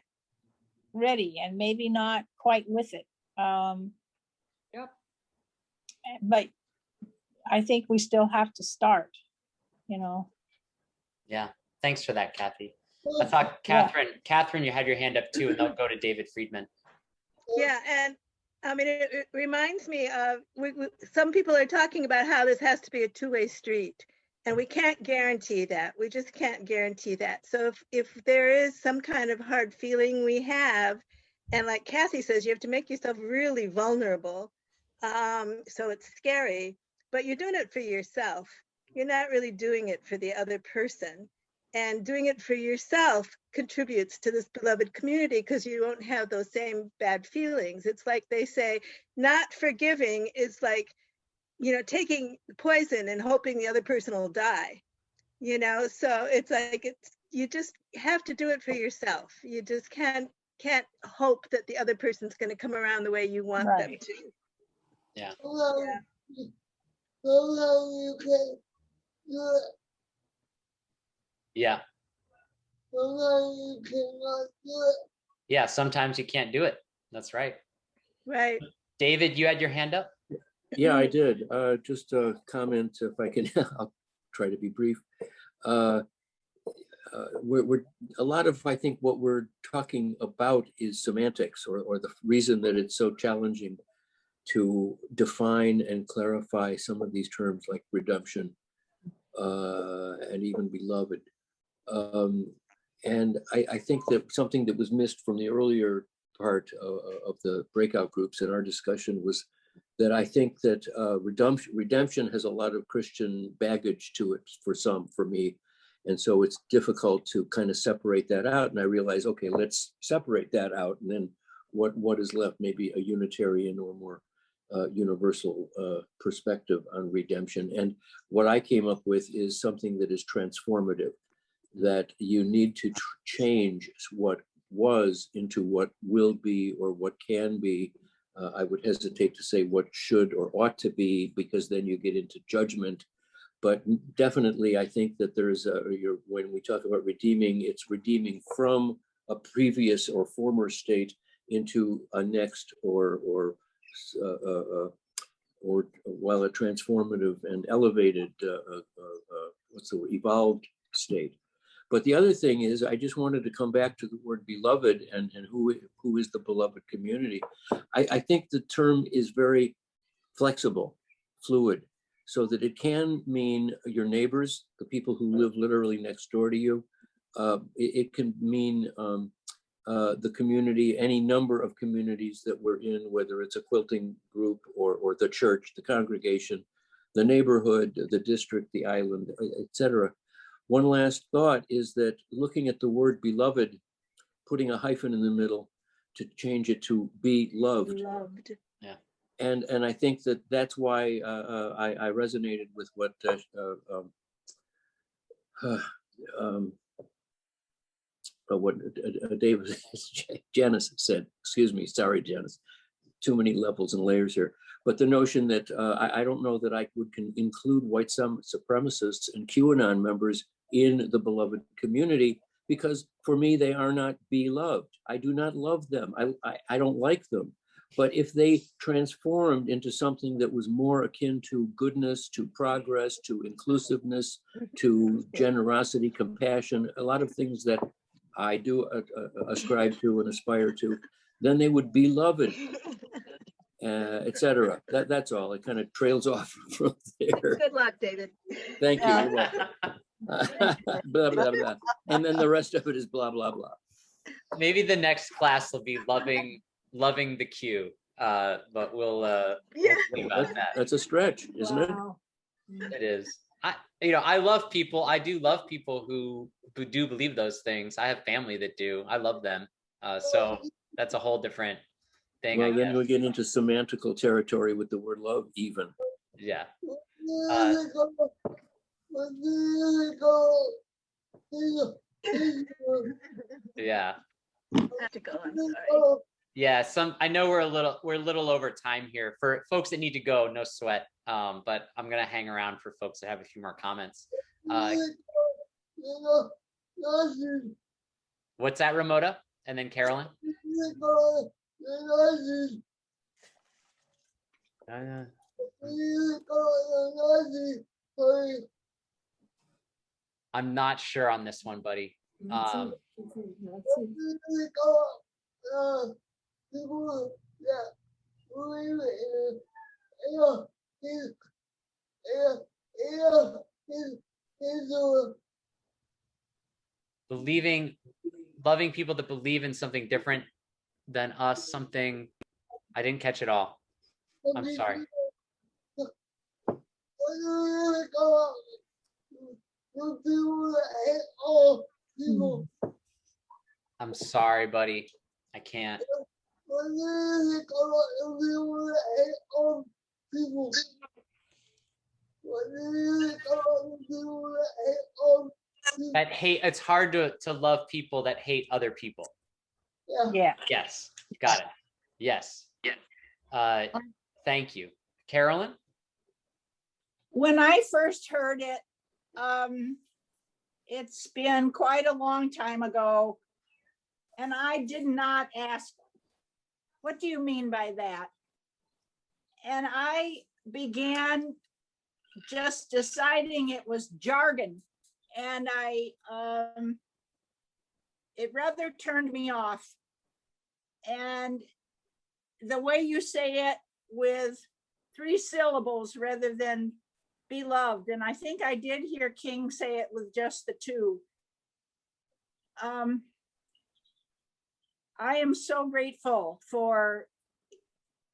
S7: ready and maybe not quite with it.
S11: Yep.
S7: But I think we still have to start,
S1: Yeah. Thanks for that, Kathy. I thought Catherine, you had your hand up too, and they'll go to David Friedman.
S3: Yeah, and I mean, it reminds me of, some people are talking about how this has to be a two-way street, and we can't guarantee that. We just can't guarantee that. So if there is some kind of hard feeling we have, and like Kathy says, you have to make yourself really vulnerable. So it's scary, but you're doing it for yourself. You're not really doing it for the other person. And doing it for yourself contributes to this beloved community, because you won't have those same bad feelings. It's like they say, not forgiving is like, taking poison and hoping the other person will die. So it's like, you just have to do it for yourself. You just can't hope that the other person's going to come around the way you want them to.
S1: Yeah.
S4: You can do it.
S1: Yeah.
S4: Sometimes you cannot do it.
S1: Yeah, sometimes you can't do it. That's right.
S3: Right.
S1: David, you had your hand up?
S8: Yeah, I did. Just a comment, if I can. I'll try to be brief. We're a lot of, I think, what we're talking about is semantics, or the reason that it's so challenging to define and clarify some of these terms like redemption and even beloved. And I think that something that was missed from the earlier part of the breakout groups in our discussion was that I think that redemption has a lot of Christian baggage to it for me. And so it's difficult to kind of separate that out. And I realize, okay, let's separate that out. And then what is left, maybe a Unitarian or more universal perspective on redemption. And what I came up with is something that is transformative, that you need to change what was into what will be or what can be. I would hesitate to say what should or ought to be, because then you get into judgment. But definitely, I think that there's when we talk about redeeming, it's redeeming from a previous or former state into a next or while a transformative and elevated, evolved state. But the other thing is, I just wanted to come back to the word beloved and who is the beloved community. I think the term is very flexible, fluid, so that it can mean your neighbors, the people who live literally next door to you. It can mean the community, any number of communities that we're in, whether it's a quilting group or the church, the congregation, the neighborhood, the district, the island, etc. One last thought is that looking at the word beloved, putting a hyphen in the middle to change it to be loved.
S1: Yeah.
S8: And I think that that's why I resonated with what David Janice said. Excuse me, sorry, Janice. Too many levels and layers here. But the notion that I don't know that I can include white supremacists and QAnon members in the beloved community, because for me, they are not beloved. I do not love them. I don't like them. But if they transformed into something that was more akin to goodness, to progress, to inclusiveness, to generosity, compassion, a lot of things that I do ascribe to and aspire to, then they would be loved, etc. That's all. It kind of trails off from there.
S3: Good luck, David.
S8: Thank you. You're welcome. Blah, blah, blah. And then the rest of it is blah, blah, blah.
S1: Maybe the next class will be loving the Q. But we'll see about that.
S8: That's a stretch, isn't it?
S1: It is. I love people. I do love people who do believe those things. I have family that do. I love them. So that's a whole different thing.
S8: Well, then we get into semantical territory with the word love, even.
S1: Yeah. Yeah.
S3: Have to go. I'm sorry.
S1: Yeah, I know we're a little over time here. For folks that need to go, no sweat. But I'm gonna hang around for folks that have a few more comments. What's that, Ramona? And then Carolyn? I'm not sure on this one, buddy. Loving people that believe in something different than us, something I didn't catch it all. I'm sorry. I'm sorry, buddy. I can't. That hate, it's hard to love people that hate other people.
S7: Yeah.
S1: Yes. Got it. Yes. Thank you. Carolyn?
S7: When I first heard it, it's been quite a long time ago, and I did not ask, what do you mean by that? And I began just deciding it was jargon, and it rather turned me off. And the way you say it with 3 syllables rather than beloved, and I think I did hear King say it with just the two. I am so grateful for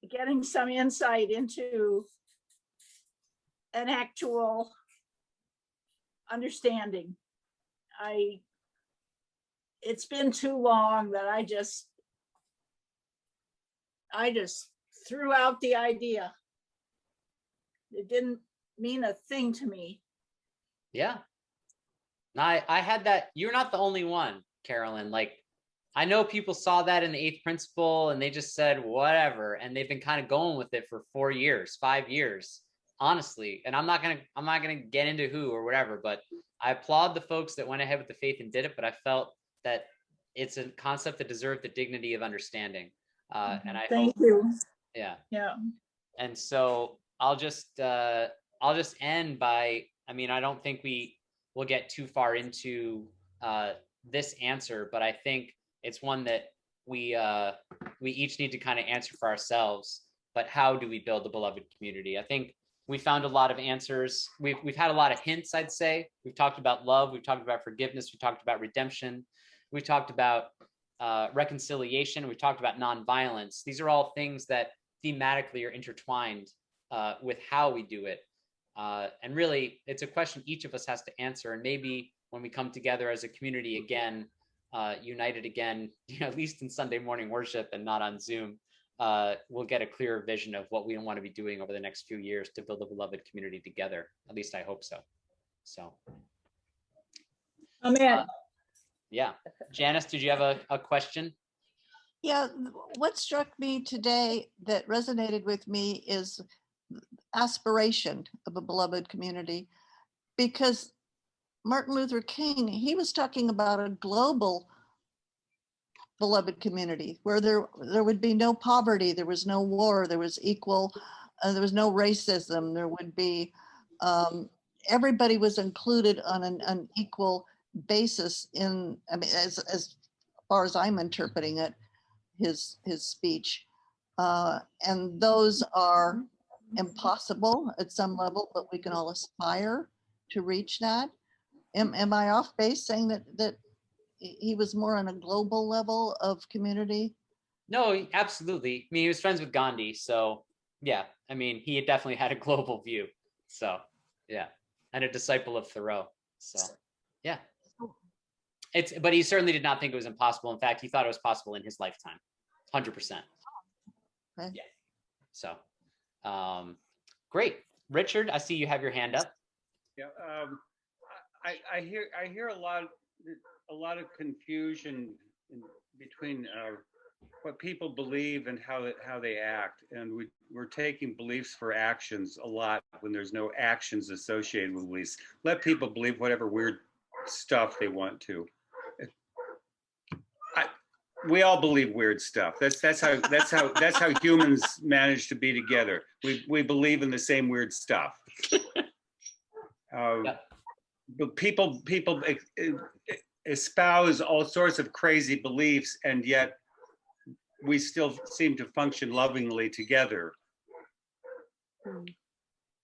S7: getting some insight into an actual understanding. It's been too long that I just threw out the idea. It didn't mean a thing to me.
S1: Yeah. I had that. You're not the only one, Carolyn. Like, I know people saw that in the 8th principle and they just said whatever, and they've been kind of going with it for 4 years, 5 years, honestly. And I'm not gonna get into who or whatever, but I applaud the folks that went ahead with the faith and did it. But I felt that it's a concept that deserved the dignity of understanding. And I
S7: Thank
S1: hope,
S7: you.
S1: yeah.
S7: Yeah.
S1: And so I'll just end by, I mean, I don't think we will get too far into this answer, but I think it's one that we each need to kind of answer for ourselves. But how do we build the beloved community? I think we found a lot of answers. We've had a lot of hints, I'd say. We've talked about love. We've talked about forgiveness. We talked about redemption. We've talked about reconciliation. We've talked about nonviolence. These are all things that thematically are intertwined with how we do it. And really, it's a question each of us has to answer. And maybe when we come together as a community again, united again, at least in Sunday morning worship and not on Zoom, we'll get a clearer vision of what we want to be doing over the next few years to build a beloved community together. At least I hope so. So,
S7: Amen.
S1: Yeah. Janice, did you have a question?
S10: Yeah, what struck me today that resonated with me is aspiration of a beloved community, because Martin Luther King, he was talking about a global beloved community where there would be no poverty, there was no war, there was equal, there was no racism, there would be, everybody was included on an equal basis in, I mean, as far as I'm interpreting it, his speech. And those are impossible at some level, but we can all aspire to reach that. Am I off base saying that he was more on a global level of community?
S1: No, absolutely. I mean, he was friends with Gandhi, so yeah. I mean, he definitely had a global view. So yeah, and a disciple of Thoreau. So yeah, but he certainly did not think it was impossible. In fact, he thought it was possible in his lifetime, 100%.
S10: Okay.
S1: Yeah. So, great, Richard. I see you have your hand up.
S2: Yeah, I hear a lot of confusion between what people believe and how they act, and we're taking beliefs for actions a lot when there's no actions associated with beliefs. Let people believe whatever weird stuff they want to. We all believe weird stuff. That's how humans manage to be together. We believe in the same weird stuff. But people espouse all sorts of crazy beliefs, and yet we still seem to function lovingly together.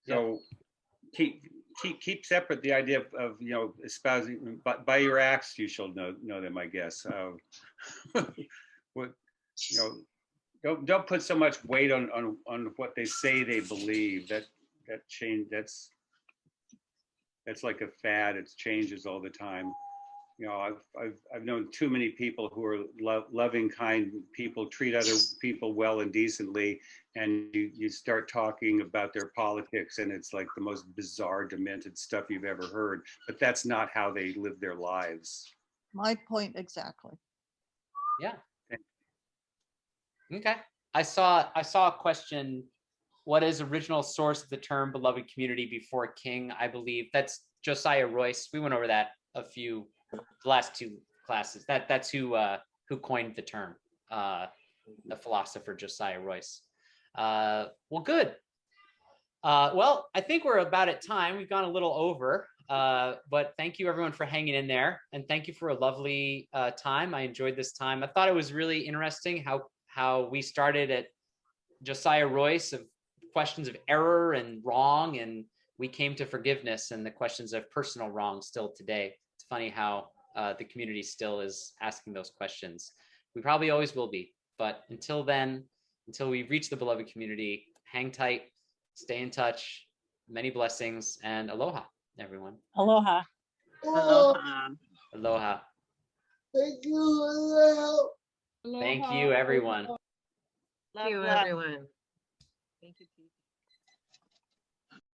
S2: So keep separate the idea of espousing, but by your acts you shall know them, I guess. What, don't put so much weight on what they say they believe. That change, that's like a fad. It changes all the time. I've known too many people who are loving, kind people, treat other people well and decently, and you start talking about their politics, and it's like the most bizarre, demented stuff you've ever heard. But that's not how they live their lives.
S10: My point exactly.
S1: Yeah. Okay. I saw a question. What is original source of the term beloved community before King? I believe that's Josiah Royce. We went over that the last 2 classes. That's who coined the term, the philosopher Josiah Royce. Well, good. Well, I think we're about at time. We've gone a little over, but thank you everyone for hanging in there, and thank you for a lovely time. I enjoyed this time. I thought it was really interesting how we started at Josiah Royce of questions of error and wrong, and we came to forgiveness and the questions of personal wrong still today. It's funny how the community still is asking those questions. We probably always will be, but until then, until we reach the beloved community, hang tight, stay in touch, many blessings, and aloha, everyone.
S7: Aloha.
S4: Aloha.
S1: Aloha.
S4: Thank you.
S1: Thank you, everyone.
S17: Thank you, everyone. Thank you, Pete.